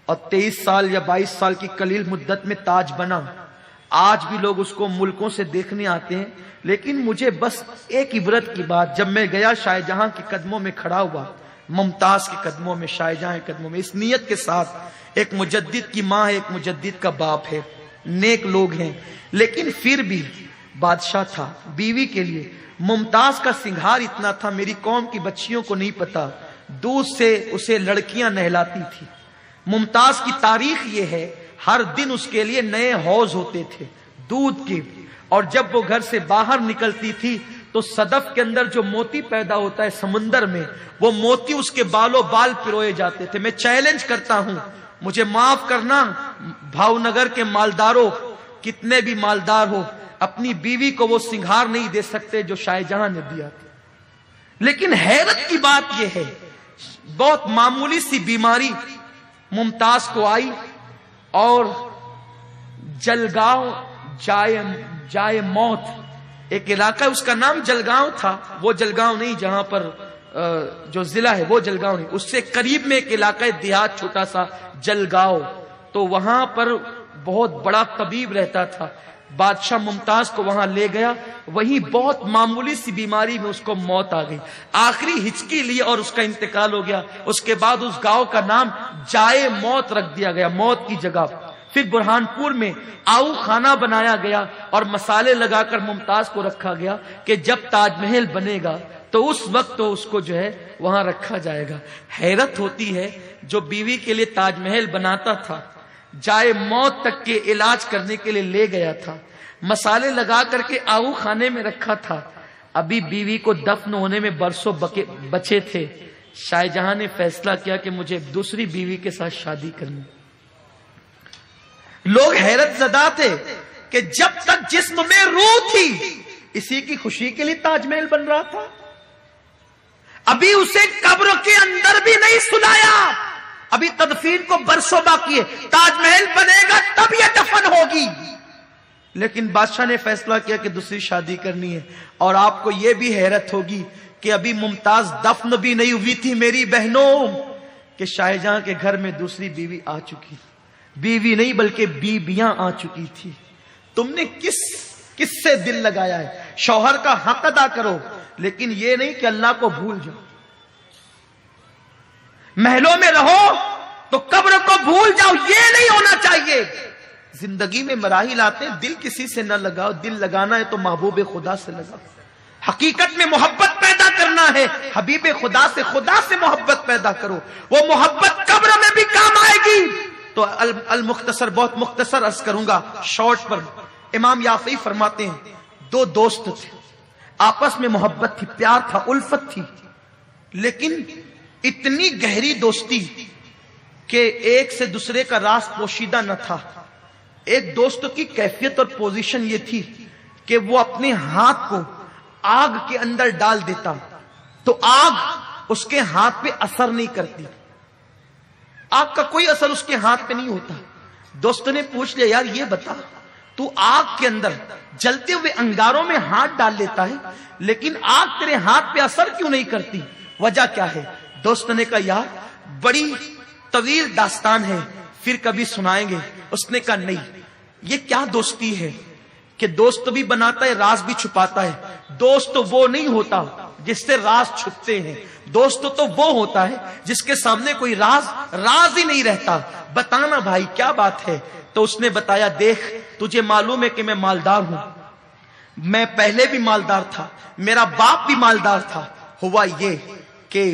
اور 23 سال یا 22 سال کی قلیل مدت میں تاج بنا. آج بھی لوگ اس کو ملکوں سے دیکھنے آتے ہیں, لیکن مجھے بس ایک عبرت کی بات, جب میں گیا شاہجہاں کے قدموں میں کھڑا ہوا, ممتاز کے قدموں میں, شاہجہاں کے قدموں میں, اس نیت کے ساتھ, ایک مجدد کی ماں ہے, ایک مجدد کا باپ ہے, نیک لوگ ہیں, لیکن پھر بھی بادشاہ تھا. بیوی کے لیے ممتاز کا سنگھار اتنا تھا, میری قوم کی بچیوں کو نہیں پتا, دودھ سے اسے لڑکیاں نہلاتی تھی. ممتاز کی تاریخ یہ ہے, ہر دن اس کے لیے نئے حوض ہوتے تھے دودھ کے, اور جب وہ گھر سے باہر نکلتی تھی تو صدف کے اندر جو موتی پیدا ہوتا ہے سمندر میں, وہ موتی اس کے بالوں بال پروئے جاتے تھے. میں چیلنج کرتا ہوں, مجھے معاف کرنا بھاؤ نگر کے مالداروں, کتنے بھی مالدار ہو, اپنی بیوی کو وہ سنگھار نہیں دے سکتے جو شاہجہاں نے دیا تھا. لیکن حیرت کی بات یہ ہے, بہت معمولی سی بیماری ممتاز کو آئی, اور جلگاؤں جائے موت, ایک علاقہ اس کا نام جلگاؤں تھا, وہ جلگاؤں نہیں جہاں پر جو ضلع ہے وہ جلگاؤں نہیں, اس سے قریب میں ایک علاقہ دیہات چھوٹا سا جلگاؤں, تو وہاں پر بہت بڑا طبیب رہتا تھا. بادشاہ ممتاز کو وہاں لے گیا, وہیں بہت معمولی سی بیماری میں اس کو موت آ گئی, آخری ہچکی لی اور اس کا انتقال ہو گیا. اس کے بعد اس گاؤں کا نام جائے موت رکھ دیا گیا, موت کی جگہ. پھر برہان پور میں آؤ خانہ بنایا گیا اور مسالے لگا کر ممتاز کو رکھا گیا کہ جب تاج محل بنے گا تو اس وقت تو اس کو جو ہے وہاں رکھا جائے گا. حیرت ہوتی ہے, جو بیوی کے لیے تاج محل بناتا تھا, جائے موت تک کے علاج کرنے کے لیے لے گیا تھا, مسالے لگا کر کے آؤ خانے میں رکھا تھا, ابھی بیوی کو دفن ہونے میں برسوں بچے تھے. شاہجہاں نے فیصلہ کیا کہ مجھے دوسری بیوی کے ساتھ شادی کرنی. لوگ حیرت زدہ تھے کہ جب تک جسم میں روح تھی اسی کی خوشی کے لیے تاج محل بن رہا تھا, ابھی اسے قبر کے اندر بھی نہیں سلایا, ابھی تدفین کو برسوں باقی ہے, تاج محل بنے گا تب یہ دفن ہوگی. لیکن بادشاہ نے فیصلہ کیا کہ دوسری شادی کرنی ہے. اور آپ کو یہ بھی حیرت ہوگی کہ ابھی ممتاز دفن بھی نہیں ہوئی تھی میری بہنوں, کہ شاہجہاں کے گھر میں دوسری بیوی آ چکی, بیوی نہیں بلکہ بیویاں آ چکی تھی. تم نے کس سے دل لگایا ہے؟ شوہر کا حق ادا کرو, لیکن یہ نہیں کہ اللہ کو بھول جاؤ. محلوں میں رہو تو قبر کو بھول جاؤ, یہ نہیں ہونا چاہیے. زندگی میں مراحل آتے ہیں, دل کسی سے نہ لگاؤ, دل لگانا ہے تو محبوب خدا سے لگاؤ. حقیقت میں محبت پیدا کرنا ہے, حبیب خدا سے محبت پیدا کرو, وہ محبت قبر میں بھی کام آئے گی. تو المختصر, بہت مختصر عرض کروں گا شارٹ پر. امام یافعی فرماتے ہیں, دو دوست تھے, آپس میں محبت تھی, پیار تھا, الفت تھی, لیکن اتنی گہری دوستی کہ ایک سے دوسرے کا راز پوشیدہ نہ تھا. ایک دوست کی کیفیت اور پوزیشن یہ تھی کہ وہ اپنے ہاتھ کو آگ کے اندر ڈال دیتا تو آگ اس کے ہاتھ پہ اثر نہیں کرتی, آگ کا کوئی اثر اس کے ہاتھ پہ نہیں ہوتا. دوست نے پوچھ لیا, یار یہ بتا, تو آگ کے اندر جلتے ہوئے انگاروں میں ہاتھ ڈال لیتا ہے لیکن آگ تیرے ہاتھ پہ اثر کیوں نہیں کرتی, وجہ کیا ہے؟ دوست نے کہا, یار بڑی طویل داستان ہے, پھر کبھی سنائیں گے. اس نے کہا نہیں, یہ کیا دوستی ہے کہ دوست بھی بناتا ہے راز بھی چھپاتا ہے. دوست وہ نہیں ہوتا جس سے راز چھپتے ہیں, دوست تو وہ ہوتا ہے جس کے سامنے کوئی راز ہی نہیں رہتا. بتانا بھائی کیا بات ہے؟ تو اس نے بتایا, دیکھ تجھے معلوم ہے کہ میں مالدار ہوں, میں پہلے بھی مالدار تھا, میرا باپ بھی مالدار تھا. ہوا یہ کہ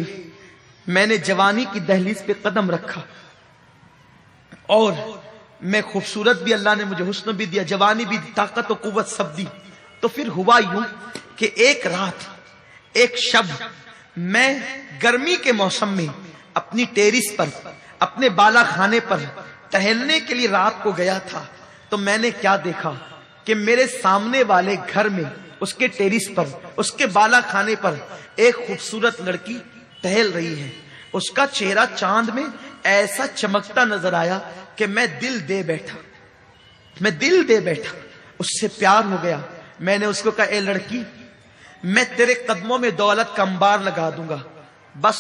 میں نے جوانی کی دہلیز پہ قدم رکھا اور میں خوبصورت بھی، اللہ نے مجھے حسن بھی دیا، جوانی بھی دی، طاقت و قوت سب دی. تو پھر ہوا یوں کہ ایک رات، ایک شب میں گرمی کے موسم میں اپنی ٹیرس پر، اپنے بالا خانے پر ٹہلنے کے لیے رات کو گیا تھا. تو میں نے کیا دیکھا کہ میرے سامنے والے گھر میں، اس کے ٹیرس پر، اس کے بالا خانے پر ایک خوبصورت لڑکی ٹہل رہی ہے. اس کا چہرہ چاند میں ایسا چمکتا نظر آیا کہ میں دل دے بیٹھا، اس سے پیار ہو گیا. میں نے اس کو کہا، اے لڑکی، میں تیرے قدموں میں دولت کا انبار لگا دوں گا، بس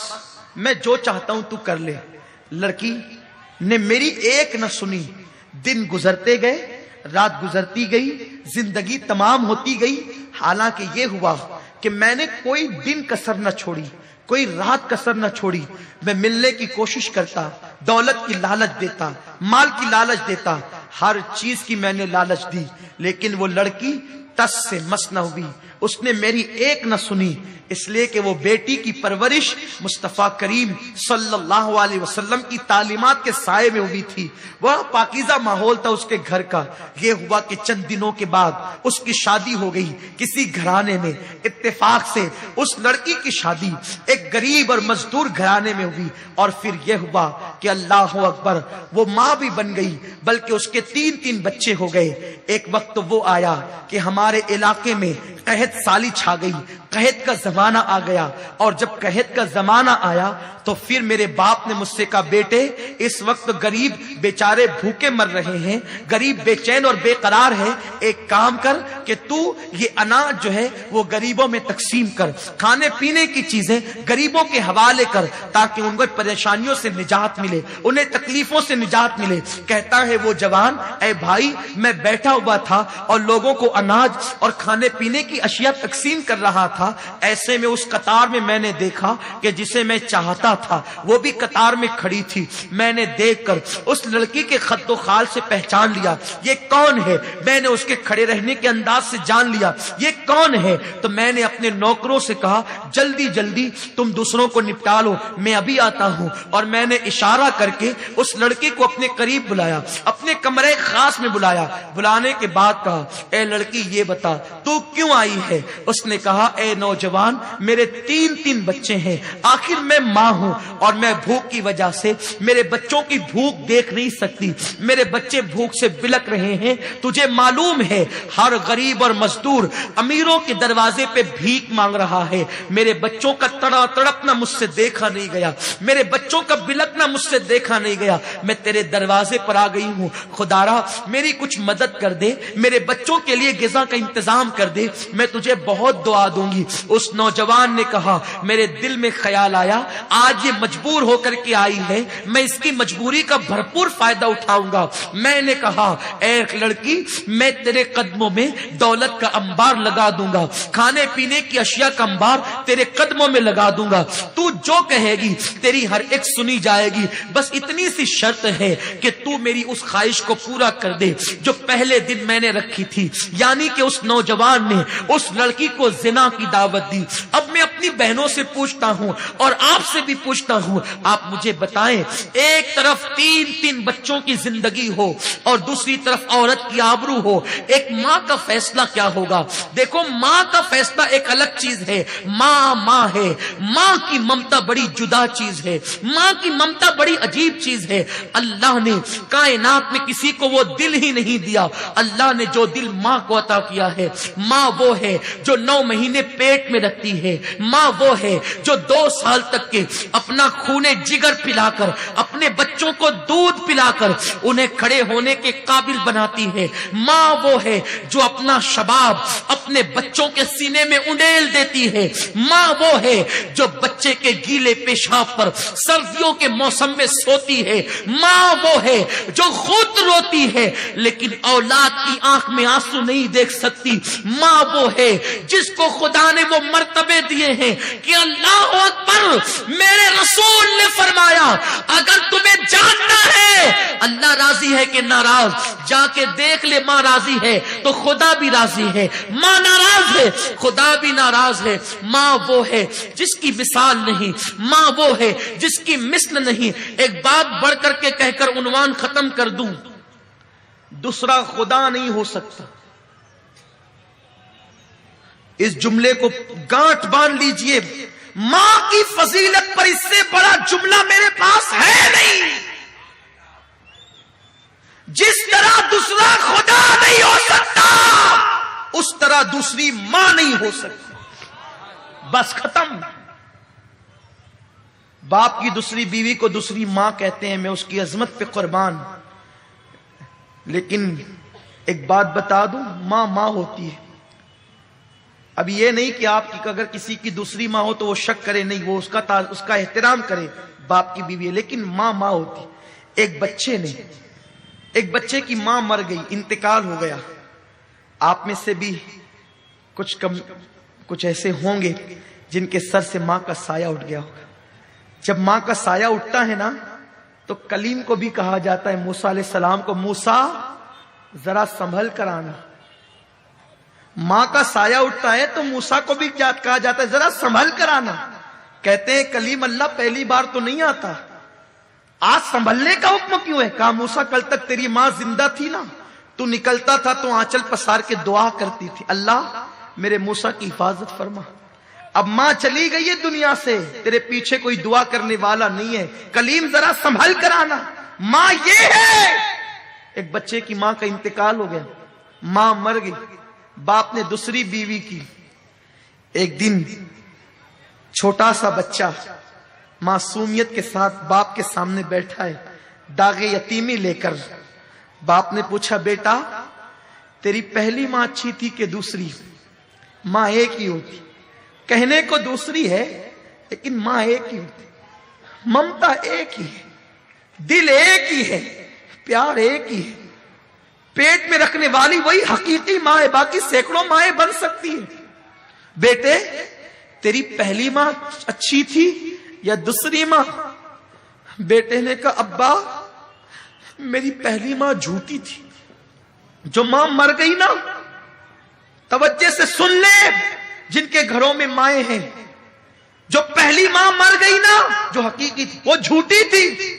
میں جو چاہتا ہوں تو کر لے. لڑکی نے میری ایک نہ سنی. دن گزرتے گئے، رات گزرتی گئی، زندگی تمام ہوتی گئی. حالانکہ یہ ہوا کہ میں نے کوئی دن کسر نہ چھوڑی، کوئی رات کسر نہ چھوڑی. میں ملنے کی کوشش کرتا، دولت کی لالچ دیتا، مال کی لالچ دیتا، ہر چیز کی میں نے لالچ دی. لیکن وہ لڑکی تس سے مس نہ ہوئی، اس نے میری ایک نہ سنی. اس لیے کہ وہ بیٹی کی پرورش مصطفیٰ کریم صلی اللہ علیہ وسلم کی تعلیمات کے سائے میں ہوئی تھی. وہ پاکیزہ ماحول تھا اس کے گھر کا. یہ ہوا کہ چند دنوں کے بعد اس کی شادی ہو گئی کسی گھرانے میں. اتفاق سے اس لڑکی کی شادی ایک غریب اور مزدور گھرانے میں ہوئی. اور پھر یہ ہوا کہ اللہ اکبر، وہ ماں بھی بن گئی، بلکہ اس کے 3 بچے ہو گئے. ایک وقت وہ آیا کہ ہمارے علاقے میں قحط سالی چھا گئی، قحط کا زمانہ آ گیا. اور جب قحط کا زمانہ آیا تو پھر میرے باپ نے مجھ سے کہا، بیٹے اس وقت غریب بیچارے بھوکے مر رہے ہیں، غریب بے چین اور بے قرار ہے. ایک کام کر کہ تو یہ اناج جو ہے وہ غریبوں میں تقسیم کر، کھانے پینے کی چیزیں غریبوں کے حوالے کر، تاکہ ان کو پریشانیوں سے نجات ملے، انہیں تکلیفوں سے نجات ملے. کہتا ہے وہ جوان، اے بھائی میں بیٹھا ہوا تھا اور لوگوں کو اناج اور کھانے پینے کی اشیاء تقسیم کر رہا تھا. ایسے میں اس قطار میں نے دیکھا کہ جسے میں چاہتا تھا وہ بھی قطار میں کھڑی تھی. میں نے دیکھ کر اس لڑکی کے خط و خال سے پہچان لیا یہ کون ہے. میں نے اس کے کھڑے رہنے کے انداز سے جان لیا یہ کون ہے. تو میں نے اپنے نوکروں سے کہا، جلدی جلدی تم دوسروں کو نپٹا لو، میں ابھی آتا ہوں. اور میں نے اشارہ کر کے اس لڑکی کو اپنے قریب بلایا، اپنے کمرے خاص میں بلایا. بلانے کے بعد کہا، اے لڑکی یہ بتا تو کیوں آئی ہے. اس نے کہا، اے نوجوان میرے 3 بچے ہیں، آخر میں ماں ہوں اور میں بھوک کی وجہ سے میرے بچوں کی بھوک دیکھ نہیں سکتی. میرے بچے بھوک سے بلک رہے ہیں. تجھے معلوم ہے ہر غریب اور مزدور امیروں کے دروازے پہ بھیک مانگ رہا ہے. میرے بچوں کا تڑپنا مجھ سے دیکھا نہیں گیا، میرے بچوں کا بلکنا مجھ سے دیکھا نہیں گیا. میں تیرے دروازے پر آ گئی ہوں، خدارا میری کچھ مدد کر دے، میرے بچوں کے لیے غذا کا انتظام کر دے، میں تجھے بہت دعا دوں گی. اس نوجوان نے کہا، میرے دل میں خیال آیا آج یہ مجبور ہو کر کے آئی ہے، میں اس کی مجبوری کا بھرپور فائدہ اٹھاؤں گا. میں نے کہا، اے لڑکی میں تیرے قدموں میں دولت کا انبار لگا دوں گا، کھانے پینے کی اشیاء کا انبار تیرے قدموں میں لگا دوں گا. تو جو کہے گی تیری ہر ایک سنی جائے گی. بس اتنی سی شرط ہے کہ تو میری اس خواہش کو پورا کر دے جو پہلے دن میں نے رکھی تھی. یعنی کہ اس نوجوان نے اس لڑکی کو زنا کی دعوت دی. اب میں اپنی بہنوں سے پوچھتا ہوں اور آپ سے بھی پوچھتا ہوں، آپ مجھے بتائیں، ایک طرف 3 بچوں کی زندگی ہو اور دوسری طرف عورت کی آبرو ہو، ایک ماں کا فیصلہ کیا ہوگا؟ دیکھو ماں کا فیصلہ ایک الگ چیز ہے. ماں ہے، ماں کی ممتا بڑی جدا چیز ہے، ماں کی ممتا بڑی عجیب چیز ہے. اللہ نے کائنات میں کسی کو وہ دل ہی نہیں دیا. اللہ نے جو دل ماں کو عطا کیا ہے، ماں وہ ہے جو 9 مہینے پیٹ میں رکھتی ہے. ماں وہ ہے جو 2 سال تک کے اپنا خون جگر پلا کر، اپنے بچوں کو دودھ پلا کر انہیں کھڑے ہونے کے قابل بناتی ہے. ماں وہ ہے جو اپنا شباب اپنے بچوں کے سینے میں انڈیل دیتی ہے. ماں وہ ہے جو بچے کے گیلے پیشاب پر سردیوں کے موسم میں سوتی ہے. ماں وہ ہے جو خود روتی ہے لیکن اولاد کی آنکھ میں آنسو نہیں دیکھ سکتی. ماں وہ ہے جس کو خدا نے وہ مرتبے دیے ہیں کہ اللہ اکبر، میرے رسول نے فرمایا اگر تمہیں جاننا ہے، اللہ راضی ہے کہ ناراض؟ جا کے دیکھ لے، ماں راضی ہے تو خدا بھی راضی ہے، ماں ناراض ہے خدا بھی ناراض ہے۔ ماں وہ ہے جس کی مثال نہیں، ماں وہ ہے جس کی مثل نہیں۔ ایک بات بڑھ کر کے کہہ کر عنوان ختم کر دوں، دوسرا خدا نہیں ہو سکتا۔ اس جملے کو گانٹھ باندھ لیجئے، ماں کی فضیلت پر اس سے بڑا جملہ میرے پاس ہے نہیں۔ جس طرح دوسرا خدا نہیں ہو سکتا، اس طرح دوسری ماں نہیں ہو سکتی۔ بس ختم۔ باپ کی دوسری بیوی کو دوسری ماں کہتے ہیں، میں اس کی عظمت پہ قربان۔ لیکن ایک بات بتا دوں، ماں ماں ہوتی ہے۔ اب یہ نہیں کہ آپ کی اگر کسی کی دوسری ماں ہو تو وہ شک کرے، نہیں، وہ اس کا احترام کرے، باپ کی بیوی ہے، لیکن ماں ماں ہوتی۔ ایک بچے کی ماں مر گئی، انتقال ہو گیا۔ آپ میں سے بھی کچھ ایسے ہوں گے جن کے سر سے ماں کا سایہ اٹھ گیا ہوگا۔ جب ماں کا سایہ اٹھتا ہے نا تو کلیم کو بھی کہا جاتا ہے، موسیٰ علیہ السلام کو، موسیٰ ذرا سنبھل کر آنا۔ ماں کا سایہ اٹھتا ہے تو موسیٰ کو بھی کہا جاتا ہے ذرا سنبھل کر آنا۔ کہتے ہیں کلیم اللہ پہلی بار تو نہیں آتا، آج سنبھلنے کا حکم کیوں ہے؟ کہا موسیٰ کل تک تیری ماں زندہ تھی نا، تو نکلتا تھا تو آنچل پسار کے دعا کرتی تھی، اللہ میرے موسیٰ کی حفاظت فرما۔ اب ماں چلی گئی ہے دنیا سے، تیرے پیچھے کوئی دعا کرنے والا نہیں ہے، کلیم ذرا سنبھل کر آنا۔ ماں یہ ہے۔ ایک بچے کی ماں کا انتقال ہو گیا، ماں مر گئی، باپ نے دوسری بیوی کی۔ ایک دن چھوٹا سا بچہ معصومیت کے ساتھ باپ کے سامنے بیٹھا ہے، داغ یتیمی لے کر۔ باپ نے پوچھا، بیٹا تیری پہلی ماں اچھی تھی کہ دوسری؟ ماں ایک ہی ہوتی، کہنے کو دوسری ہے لیکن ماں ایک ہی ہوتی، ممتا ایک ہی ہے، دل ایک ہی ہے، پیار ایک ہی ہے، پیٹ میں رکھنے والی وہی حقیقی ماں ہے، باقی سینکڑوں مائیں بن سکتی ہیں۔ بیٹے تیری پہلی ماں اچھی تھی یا دوسری ماں؟ بیٹے نے کہا، ابا میری پہلی ماں جھوٹی تھی۔ جو ماں مر گئی نا، توجہ سے سن لے جن کے گھروں میں مائیں ہیں، جو پہلی ماں مر گئی نا جو حقیقی تھی وہ جھوٹی تھی،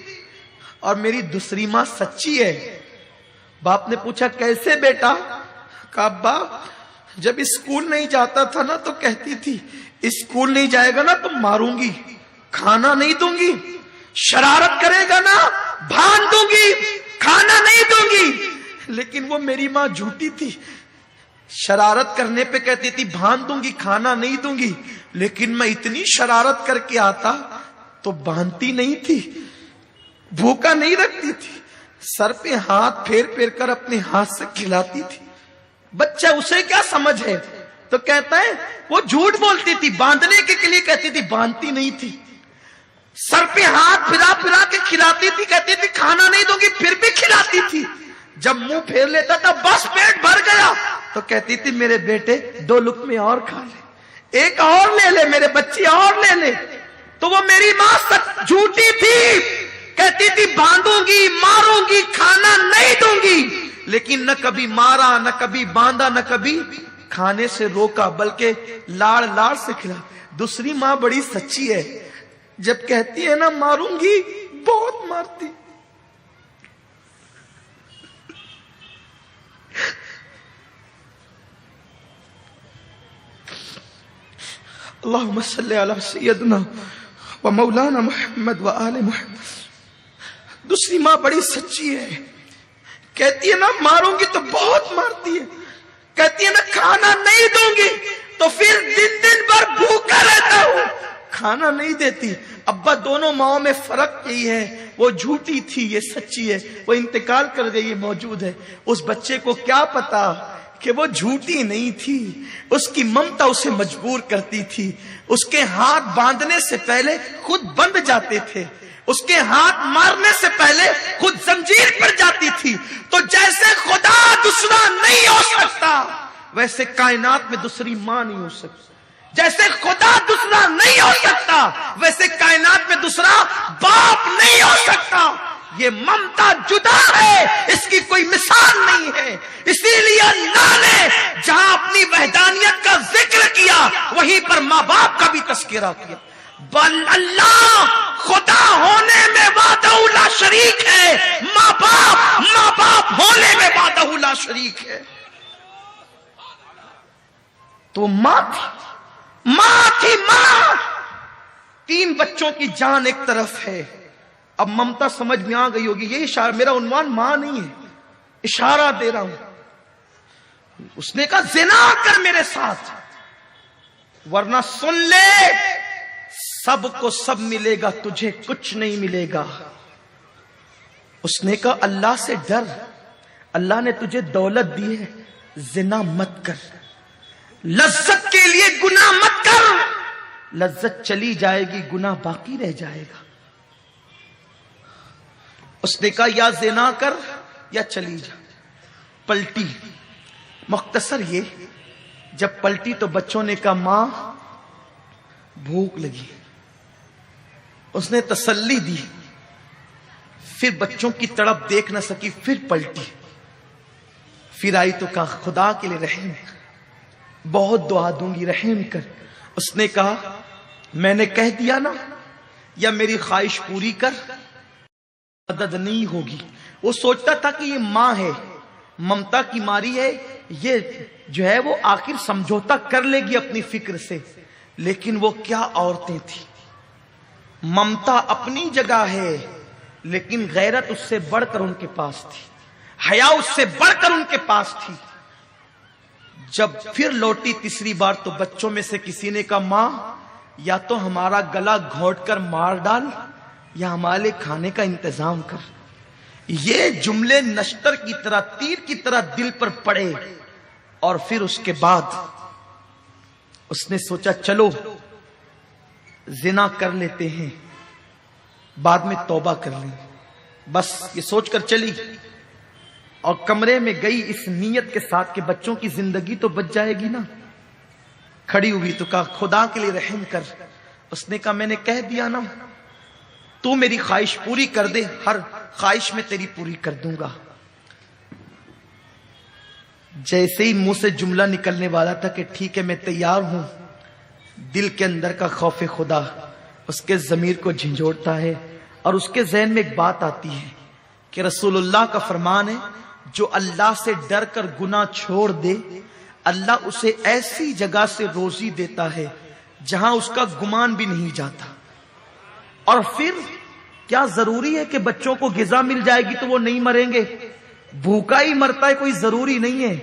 اور میری دوسری ماں سچی ہے۔ باپ نے پوچھا کیسے بیٹا؟ کہا ابا جب اسکول نہیں جاتا تھا نا تو کہتی تھی اسکول نہیں جائے گا نا تو ماروں گی، کھانا نہیں دوں گی، شرارت کرے گا نا بھان دوں گی، کھانا نہیں دوں گی۔ لیکن وہ میری ماں جھوٹی تھی، شرارت کرنے پہ کہتی تھی بھان دوں گی، کھانا نہیں دوں گی، لیکن میں اتنی شرارت کر کے آتا تو باندھتی نہیں تھی، بھوکا نہیں رکھتی تھی، سر پہ ہاتھ پھیر پھیر کر اپنے ہاتھ سے کھلاتی تھی۔ بچہ اسے کیا سمجھ ہے؟ تو کہتا ہے وہ جھوٹ بولتی تھی، باندھنے کے لیے کہتی تھی، باندھتی نہیں تھی، سر پہ ہاتھ پھرا پھرا کے کھلاتی تھی، کہتی تھی کھانا نہیں دوں گی، پھر بھی کھلاتی تھی۔ جب منہ پھیر لیتا تھا بس پیٹ بھر گیا تو کہتی تھی میرے بیٹے 2 لقمے اور کھا لے، ایک اور لے لے، میرے بچی اور لے لے۔ تو وہ میری ماں سچ جھوٹی تھی، کہتی تھی باندھوں گی، ماروں گی، کھانا نہیں دوں گی، لیکن نہ کبھی مارا، نہ کبھی باندھا، نہ کبھی کھانے سے روکا، بلکہ لاڑ لاڑ سے کھلا۔ دوسری ماں بڑی سچی ہے، جب کہتی ہے نا ماروں گی بہت مارتی۔ اللہم صلی علی سیدنا و مولانا محمد و آل محمد۔ دوسری ماں بڑی سچی ہے، کہتی ہے نا ماروں گی تو بہت مارتی ہے، کہتی ہے نا کھانا نہیں دوں گی تو پھر دن بھر بھوکا رہتا ہوں، کھانا نہیں دیتی۔ ابا دونوں ماؤں میں فرق یہی ہے، وہ جھوٹی تھی، یہ سچی ہے، وہ انتقال کر گئی، یہ موجود ہے۔ اس بچے کو کیا پتا کہ وہ جھوٹی نہیں تھی، اس کی ممتا اسے مجبور کرتی تھی۔ اس کے ہاتھ باندھنے سے پہلے خود بندھ جاتے تھے، اس کے ہاتھ مارنے سے پہلے خود زنجیر پر جاتی تھی۔ تو جیسے خدا دوسرا نہیں ہو سکتا ویسے کائنات میں دوسری ماں نہیں ہو سکتی، جیسے خدا دوسرا نہیں ہو سکتا ویسے کائنات میں دوسرا باپ نہیں ہو سکتا۔ یہ ممتا جدا ہے، اس کی کوئی مثال نہیں ہے۔ اسی لیے اللہ نے جہاں اپنی وحدانیت کا ذکر کیا وہیں پر ماں باپ کا بھی تذکرہ کیا۔ بل اللہ خدا ہونے میں وحدہ لا شریک ہے، ماں باپ ہونے میں وحدہ لا شریک ہے۔ تو ماں تھی، ماں۔ 3 بچوں کی جان ایک طرف ہے۔ اب ممتا سمجھ میں آ گئی ہوگی، یہ اشارہ، میرا عنوان ماں نہیں ہے، اشارہ دے رہا ہوں۔ اس نے کہا زنا کر میرے ساتھ، ورنہ سن لے سب کو سب ملے گا، تجھے کچھ نہیں ملے گا۔ اس نے کہا اللہ سے ڈر، اللہ نے تجھے دولت دی ہے، زنا مت کر، لذت کے لیے گناہ مت کر، لذت چلی جائے گی، گناہ باقی رہ جائے گا۔ اس نے کہا یا زنا کر یا چلی جا۔ پلٹی، مختصر یہ، جب پلٹی تو بچوں نے کہا ماں بھوک لگی، اس نے تسلی دی، پھر بچوں کی تڑپ دیکھ نہ سکی، پھر پلٹی، پھر آئی تو کہا خدا کے لیے رحم، بہت دعا دوں گی، رحم کر۔ اس نے کہا میں نے کہہ دیا نا، یا میری خواہش پوری کر، مدد نہیں ہوگی۔ وہ سوچتا تھا کہ یہ ماں ہے، ممتا کی ماری ہے، یہ جو ہے وہ آخر سمجھوتا کر لے گی اپنی فکر سے، لیکن وہ کیا عورتیں تھیں۔ ممتا اپنی جگہ ہے، لیکن غیرت اس سے بڑھ کر ان کے پاس تھی، حیا اس سے بڑھ کر ان کے پاس تھی۔ جب پھر لوٹی تیسری بار تو بچوں میں سے کسی نے کہا ماں یا تو ہمارا گلا گھونٹ کر مار ڈال یا ہمارے کھانے کا انتظام کر۔ یہ جملے نشتر کی طرح، تیر کی طرح دل پر پڑے، اور پھر اس کے بعد اس نے سوچا چلو زنا کر لیتے ہیں، بعد میں توبہ کر لیں، بس یہ سوچ کر چلی، اور کمرے میں گئی اس نیت کے ساتھ کہ بچوں کی زندگی تو بچ جائے گی نا۔ کھڑی ہوئی تو کہا خدا کے لیے رحم کر۔ اس نے کہا میں نے کہہ دیا نا، تو میری خواہش پوری کر دے، ہر خواہش میں تیری پوری کر دوں گا۔ جیسے ہی منہ سے جملہ نکلنے والا تھا کہ ٹھیک ہے میں تیار ہوں، دل کے اندر کا خوف خدا اس کے ضمیر کو جھنجھوڑتا ہے، اور اس کے ذہن میں ایک بات آتی ہے کہ رسول اللہ کا فرمان ہے جو اللہ سے ڈر کر گناہ چھوڑ دے، اللہ اسے ایسی جگہ سے روزی دیتا ہے جہاں اس کا گمان بھی نہیں جاتا۔ اور پھر کیا ضروری ہے کہ بچوں کو غذا مل جائے گی تو وہ نہیں مریں گے؟ بھوکا ہی مرتا ہے، کوئی ضروری نہیں ہے،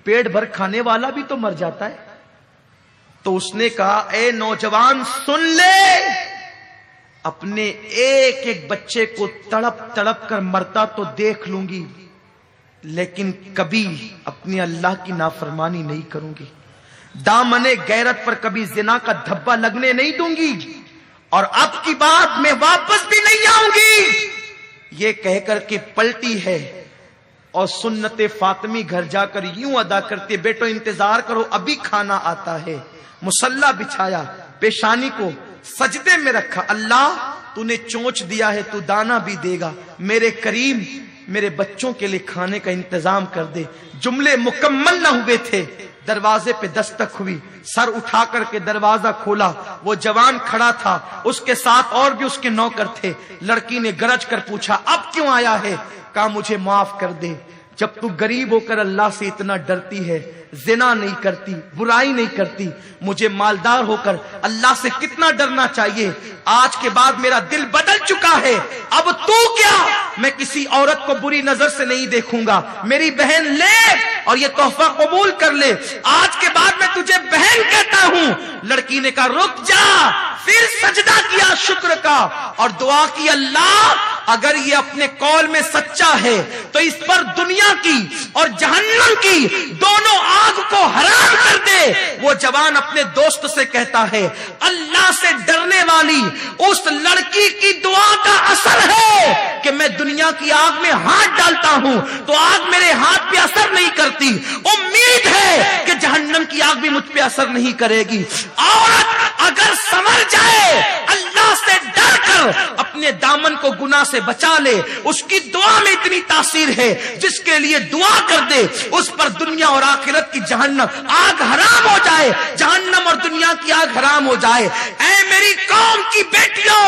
پیٹ بھر کھانے والا بھی تو مر جاتا ہے۔ تو اس نے کہا اے نوجوان سن لے، اپنے ایک ایک بچے کو تڑپ تڑپ کر مرتا تو دیکھ لوں گی، لیکن کبھی اپنی اللہ کی نافرمانی نہیں کروں گی، دامنے غیرت پر کبھی زنا کا دھبا لگنے نہیں دوں گی، اور اب کی بات میں واپس بھی نہیں آؤں گی۔ یہ کہہ کر کے پلٹی ہے، اور سنت فاطمی گھر جا کر یوں ادا کرتے بیٹو انتظار کرو ابھی کھانا آتا ہے۔ مصلی بچھایا، پیشانی کو سجدے میں رکھا، اللہ تو نے چونچ دیا ہے تو دانا بھی دے گا، میرے کریم میرے بچوں کے لیے کھانے کا انتظام کر دے۔ جملے مکمل نہ ہوئے تھے، دروازے پہ دستک ہوئی، سر اٹھا کر کے دروازہ کھولا، وہ جوان کھڑا تھا، اس کے ساتھ اور بھی اس کے نوکر تھے۔ لڑکی نے گرج کر پوچھا اب کیوں آیا ہے؟ کہا مجھے معاف کر دے، جب تو غریب ہو کر اللہ سے اتنا ڈرتی ہے، زنا نہیں کرتی، برائی نہیں کرتی، مجھے مالدار ہو کر اللہ سے کتنا ڈرنا چاہیے۔ آج کے بعد میرا دل بدل چکا ہے، اب تو کیا، میں کسی عورت کو بری نظر سے نہیں دیکھوں گا، میری بہن لے اور یہ تحفہ قبول کر لے، آج کے بعد میں تجھے بہن کہتا ہوں۔ لڑکی نے کہا رک جا، پھر سجدہ کیا شکر کا اور دعا کی اللہ اگر یہ اپنے قول میں سچا ہے تو اس پر دنیا کی اور جہنم کی دونوں آگ کو حرام کر دے۔ وہ جوان اپنے دوست سے کہتا ہے اللہ سے ڈرنے والی اس لڑکی کی دعا کا اثر ہے کہ میں دنیا کی آگ میں ہاتھ ڈالتا ہوں تو آگ میرے ہاتھ پہ اثر نہیں کرتی، امید ہے کہ جہنم کی آگ بھی مجھ پہ اثر نہیں کرے گی۔ عورت اگر سمجھ جائے اللہ سے ڈر کر اپنے دامن کو گناہ سے بچا لے، اس کی دعا میں اتنی تاثیر ہے، جس کے لیے دعا کر دے اس پر دنیا اور آخرت کی جہنم آگ حرام ہو جائے، جہنم اور دنیا کی آگ حرام ہو جائے۔ اے میری قوم کی بیٹیوں،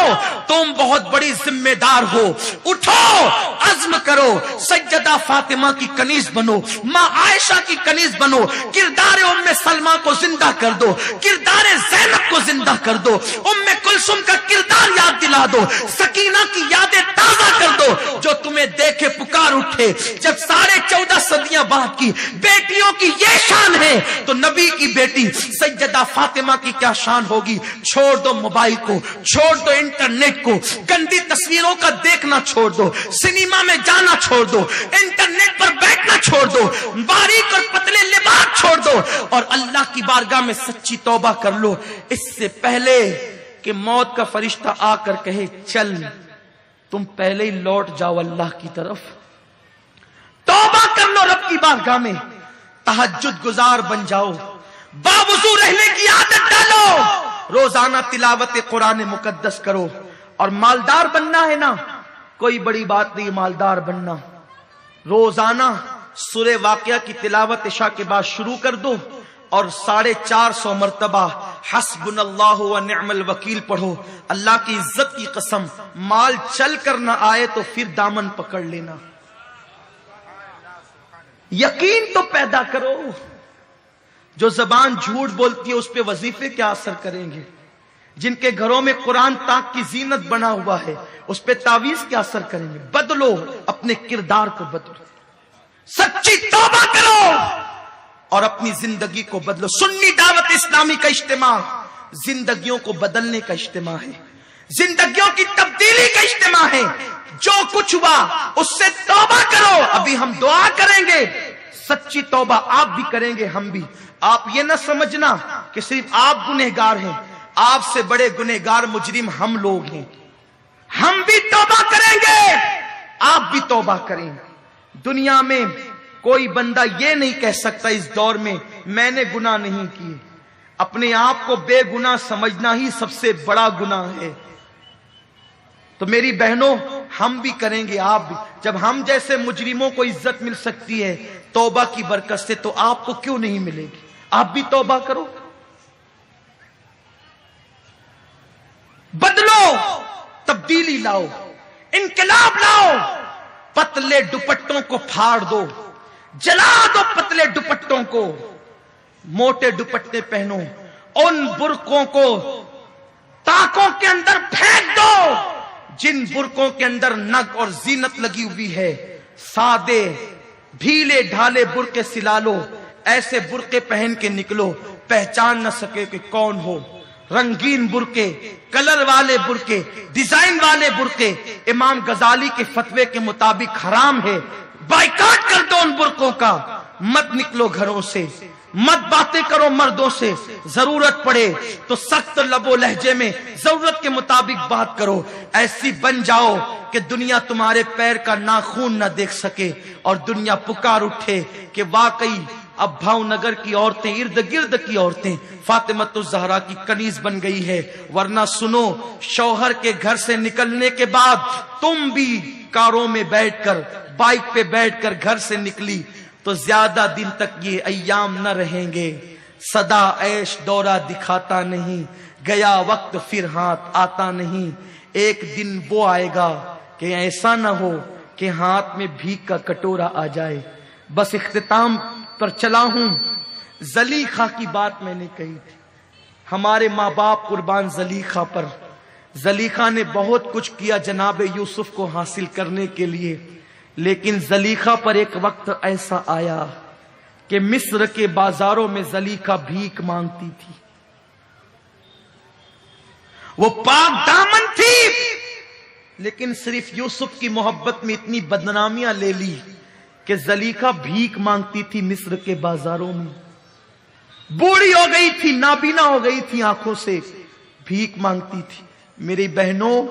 تم بہت بڑی ذمہ دار ہو، اٹھو، عزم کرو، سیدہ فاطمہ کی کنیز بنو، ماں عائشہ کی کنیز بنو، کردار ام سلمہ کو زندہ کر دو، کردار زینب کو زندہ کر دو، ام کلثوم کا کردار یاد دلا دو، سکینہ کی یادیں تازہ کر دو، جو تمہیں دیکھے پکار اٹھے۔ جب 14.5 صدیاں بعد کی بیٹیوں کی یہ شان ہے تو نبی کی بیٹی سیدہ فاطمہ کی کیا شان ہوگی؟ چھوڑ دو موبائل کو، چھوڑ دو انٹرنیٹ کو، گندی تصویروں کا دیکھنا چھوڑ دو، سنیما میں جانا چھوڑ دو، انٹرنیٹ پر بیٹھنا چھوڑ دو، باریک اور پتلے لباس چھوڑ دو اور اللہ کی بارگاہ میں سچی توبہ کر لو، اس سے پہلے کہ موت کا فرشتہ آ کر کہے چل، تم پہلے ہی لوٹ جاؤ اللہ کی طرف۔ توبہ کر لو رب کی بارگاہ میں، تہجد گزار بن جاؤ، باوضو رہنے کی عادت ڈالو، روزانہ تلاوت قرآن مقدس کرو، اور مالدار بننا ہے نا، کوئی بڑی بات نہیں مالدار بننا، روزانہ سورہ واقعہ کی تلاوت عشاء کے بعد شروع کر دو اور 450 مرتبہ حسبنا اللہ و نعم الوکیل پڑھو۔ اللہ کی عزت کی قسم، مال چل کر نہ آئے تو پھر دامن پکڑ لینا، یقین تو پیدا کرو۔ جو زبان جھوٹ بولتی ہے اس پہ وظیفے کیا اثر کریں گے؟ جن کے گھروں میں قرآن تاک کی زینت بنا ہوا ہے اس پہ تعویذ کیا اثر کریں گے؟ بدلو، اپنے کردار کو بدلو، سچی توبہ کرو اور اپنی زندگی کو بدلو۔ سنی دعوت اسلامی کا اجتماع زندگیوں کو بدلنے کا اجتماع ہے، زندگیوں کی تبدیلی کا اجتماع ہے۔ جو کچھ ہوا اس سے توبہ کرو۔ ابھی ہم دعا کریں گے، سچی توبہ آپ بھی کریں گے، ہم بھی۔ آپ یہ نہ سمجھنا کہ صرف آپ گنہگار ہیں، آپ سے بڑے گنہگار مجرم ہم لوگ ہیں۔ ہم بھی توبہ کریں گے، آپ بھی توبہ کریں۔ دنیا میں کوئی بندہ یہ نہیں کہہ سکتا اس دور میں میں نے گناہ نہیں کیے۔ اپنے آپ کو بے گناہ سمجھنا ہی سب سے بڑا گناہ ہے۔ تو میری بہنوں، ہم بھی کریں گے، آپ بھی۔ جب ہم جیسے مجرموں کو عزت مل سکتی ہے توبہ کی برکت سے، تو آپ کو کیوں نہیں ملے گی؟ آپ بھی توبہ کرو، بدلو، تبدیلی لاؤ، انقلاب لاؤ۔ پتلے دوپٹوں کو پھاڑ دو، جلا دو پتلے دوپٹوں کو، موٹے دوپٹے پہنو، ان برقعوں کو تاکوں کے اندر پھینک دو جن برقعوں کے اندر نگ اور زینت لگی ہوئی ہے۔ سادے ڈھیلے ڈھالے برقعے سلا لو، ایسے برقعے پہن کے نکلو پہچان نہ سکے کہ کون ہو۔ رنگین برقعے، کلر والے برقعے، ڈیزائن والے برقعے امام غزالی کے فتوے کے مطابق حرام ہے۔ بائیکاٹ کر دو ان برقعوں کا، مت نکلو گھروں سے، مت باتیں کرو مردوں سے، ضرورت پڑے تو سخت لب و لہجے میں ضرورت کے مطابق بات کرو۔ ایسی بن جاؤ کہ دنیا تمہارے پیر کا ناخون نہ دیکھ سکے اور دنیا پکار اٹھے کہ واقعی اب بھاؤ نگر کی عورتیں، ارد گرد کی عورتیں فاطمۃ الزہرا کی کنیز بن گئی ہے۔ ورنہ سنو، شوہر کے گھر سے نکلنے کے بعد تم بھی کاروں میں بیٹھ کر، بائک پہ بیٹھ کر گھر سے نکلی تو زیادہ دن تک یہ ایام نہ رہیں گے۔ صدا عیش دورہ دکھاتا نہیں، گیا وقت پھر ہاتھ آتا نہیں۔ ایک دن وہ آئے گا کہ ایسا نہ ہو کہ ہاتھ میں بھیک کا کٹورا آ جائے۔ بس اختتام پر چلا ہوں۔ زلیخا کی بات میں نے کہی تھی، ہمارے ماں باپ قربان زلیخا پر۔ زلیخا نے بہت کچھ کیا جناب یوسف کو حاصل کرنے کے لیے، لیکن زلیخا پر ایک وقت ایسا آیا کہ مصر کے بازاروں میں زلیخا بھیک مانگتی تھی۔ وہ پاک دامن تھی، لیکن صرف یوسف کی محبت میں اتنی بدنامیاں لے لی کہ زلیخا بھیک مانگتی تھی مصر کے بازاروں میں۔ بوڑھی ہو گئی تھی، نابینا ہو گئی تھی آنکھوں سے، بھیک مانگتی تھی۔ میری بہنوں،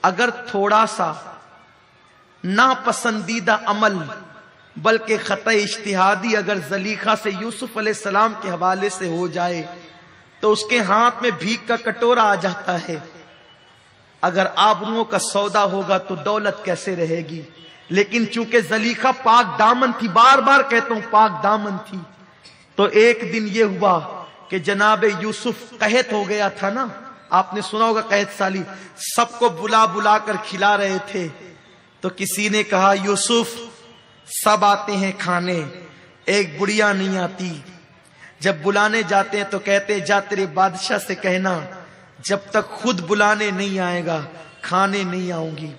اگر تھوڑا سا ناپسندیدہ عمل بلکہ خطا اجتہادی اگر زلیخا سے یوسف علیہ السلام کے حوالے سے ہو جائے تو اس کے ہاتھ میں بھیک کا کٹورا آ جاتا ہے۔ اگر آبروؤں کا سودا ہوگا تو دولت کیسے رہے گی؟ لیکن چونکہ زلیخا پاک دامن تھی، بار بار کہتا ہوں پاک دامن تھی، تو ایک دن یہ ہوا کہ جناب یوسف قحط ہو گیا تھا نا، آپ نے سنا ہوگا قحط سالی، سب کو بلا بلا کر کھلا رہے تھے، تو کسی نے کہا یوسف سب آتے ہیں کھانے، ایک بڑھیا نہیں آتی، جب بلانے جاتے ہیں تو کہتے جا تیرے بادشاہ سے کہنا جب تک خود بلانے نہیں آئے گا کھانے نہیں آؤں گی،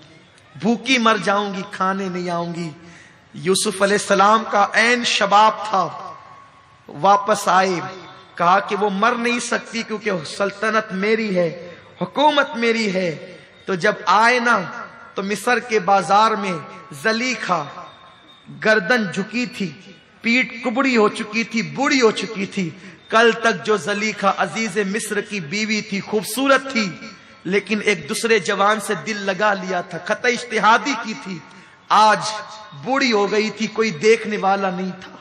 بھوکی مر جاؤں گی، کھانے نہیں آؤں گی۔ یوسف علیہ السلام کا عین شباب تھا، واپس آئے، کہا کہ وہ مر نہیں سکتی کیونکہ سلطنت میری ہے، حکومت میری ہے۔ تو جب آئے نا تو مصر کے بازار میں زلیخا گردن جھکی تھی، پیٹ کبڑی ہو چکی تھی، بوڑھی ہو چکی تھی۔ کل تک جو زلیخا عزیز مصر کی بیوی تھی، خوبصورت تھی، لیکن ایک دوسرے جوان سے دل لگا لیا تھا، خطہ اجتہادی کی تھی، آج بوڑھی ہو گئی تھی، کوئی دیکھنے والا نہیں تھا،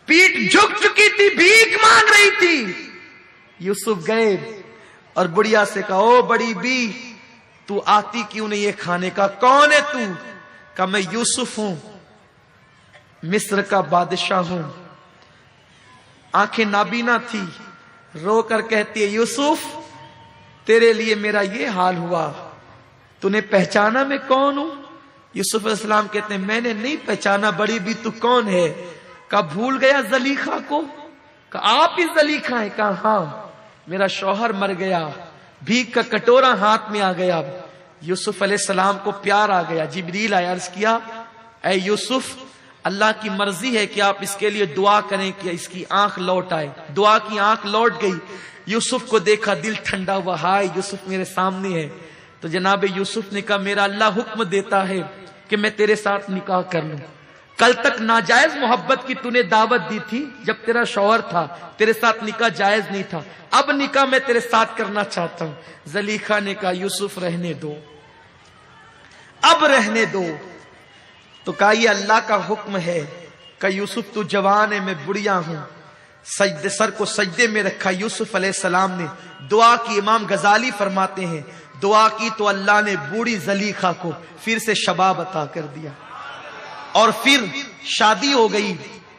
پیٹ جھک چکی تھی، بھیک مانگ رہی تھی۔ یوسف گئے اور بڑھیا سے کہا او بڑی بی تو آتی کیوں نہیں ہے کھانے کا؟ کون ہے تو؟ کہا میں یوسف ہوں، مصر کا بادشاہ ہوں۔ آنکھیں نابینا تھی، رو کر کہتی ہے یوسف تیرے لیے میرا یہ حال ہوا، تو نے پہچانا میں کون ہوں؟ یوسف علیہ السلام کہتے ہیں میں نے نہیں پہچانا بڑی بھی، تو کون ہے؟ کہا بھول گیا زلیخا کو؟ کہا آپ ہی زلیخا ہے؟ کہا ہاں، میرا شوہر مر گیا، بھیک کا کٹورا ہاتھ میں آ گیا۔ یوسف علیہ السلام کو پیار آ گیا، جبریل آیا، عرض کیا اے یوسف اللہ کی مرضی ہے کہ آپ اس کے لیے دعا کریں کہ اس کی آنکھ لوٹ آئے۔ دعا کی آنکھ لوٹ گئی، یوسف کو دیکھا، دل ٹھنڈا ہوا، ہائے یوسف میرے سامنے ہے۔ تو جناب یوسف نے کہا میرا اللہ حکم دیتا ہے کہ میں تیرے ساتھ نکاح کر لوں۔ کل تک ناجائز محبت کی تُونے دعوت دی تھی، جب تیرا شوہر تھا تیرے ساتھ نکاح جائز نہیں تھا، اب نکاح میں تیرے ساتھ کرنا چاہتا ہوں۔ زلیخا نے کہا یوسف رہنے دو، اب رہنے دو۔ تو کہا یہ اللہ کا حکم ہے۔ کہ یوسف تو جوان ہے، میں بڑھیا ہوں۔ سجدے، سر کو سجدے میں رکھا یوسف علیہ السلام نے، دعا کی۔ امام غزالی فرماتے ہیں دعا کی تو اللہ نے بوڑھی زلیخا کو پھر سے شباب عطا کر دیا، اور پھر شادی ہو گئی۔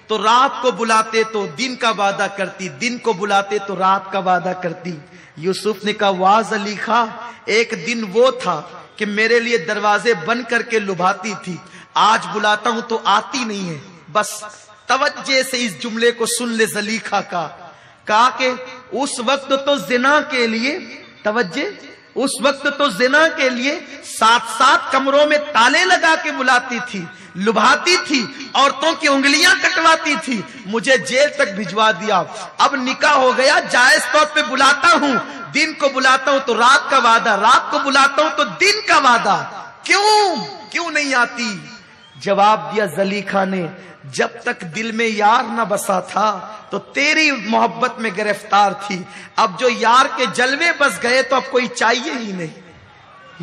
تو رات کو بلاتے تو دن کا وعدہ کرتی، دن کو بلاتے تو رات کا وعدہ کرتی۔ یوسف نے کہا واہ زلیخا، ایک دن وہ تھا کہ میرے لیے دروازے بند کر کے لبھاتی تھی، آج بلاتا ہوں تو آتی نہیں ہے۔ بس توجہ سے اس جملے کو سن لے زلیخا کا۔ کہا کہ اس وقت تو زنا کے لیے، توجہ، اس وقت تو زنا کے لیے 7 کمروں میں تالے لگا کے بلاتی تھی، لبھاتی تھی، عورتوں کی انگلیاں کٹواتی تھی، مجھے جیل تک بھجوا دیا۔ اب نکاح ہو گیا، جائز طور پہ بلاتا ہوں، دن کو بلاتا ہوں تو رات کا وعدہ، رات کو بلاتا ہوں تو دن کا وعدہ، کیوں نہیں آتی؟ جواب دیا زلیخا نے جب تک دل میں یار نہ بسا تھا تو تیری محبت میں گرفتار تھی، اب جو یار کے جلوے بس گئے تو اب کوئی چاہیے ہی نہیں۔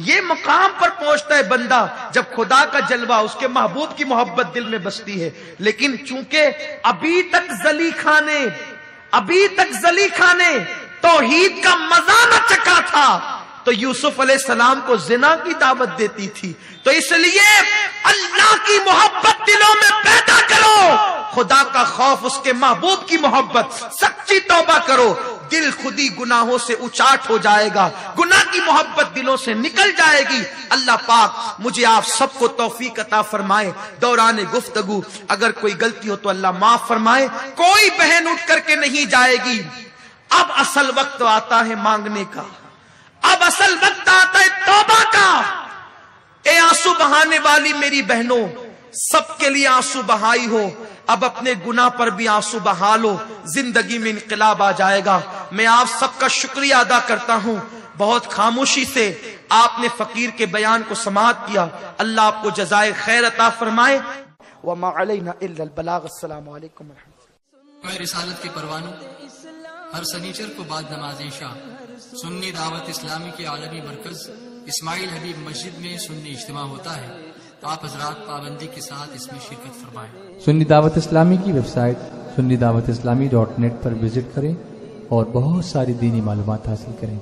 یہ مقام پر پہنچتا ہے بندہ جب خدا کا جلوہ، اس کے محبوب کی محبت دل میں بستی ہے۔ لیکن چونکہ ابھی تک زلیخا نے توحید کا مزہ نہ چکھا تھا تو یوسف علیہ السلام کو زنا کی دعوت دیتی تھی۔ تو اس لیے اللہ کی محبت دلوں میں پیدا کرو، خدا کا خوف، اس کے محبوب کی محبت، سچی توبہ کرو، دل خودی گناہوں سے اچاٹ ہو جائے گا، گناہ کی محبت دلوں سے نکل جائے گی۔ اللہ پاک مجھے آپ سب کو توفیق عطا فرمائے۔ دوران گفتگو اگر کوئی غلطی ہو تو اللہ معاف فرمائے۔ کوئی بہن اٹھ کر کے نہیں جائے گی، اب اصل وقت آتا ہے مانگنے کا، اب اصل وقت آتا ہے توبہ کا۔ اے آنسو بہانے والی میری بہنوں، سب کے لیے آنسو بہائی ہو، اب اپنے گناہ پر بھی آنسو بہا لو، زندگی میں انقلاب آ جائے گا۔ میں آپ سب کا شکریہ ادا کرتا ہوں، بہت خاموشی سے آپ نے فقیر کے بیان کو سماعت کیا، اللہ آپ کو جزائے خیر عطا فرمائے۔ وما علینا الا البلاغ۔ السلام علیکم ورحمۃ اللہ۔ رسالت کے پروانوں ہر سنیچر کو بعد نماز عشاء سنی دعوت اسلامی کے عالمی مرکز اسماعیل حبیب مسجد میں سنی اجتماع ہوتا ہے، آپ حضرات پابندی کے ساتھ اس میں شرکت فرمائیں۔ سنی دعوت اسلامی کی ویب سائٹ sunnidawatisllami.net پر وزٹ کریں اور بہت ساری دینی معلومات حاصل کریں۔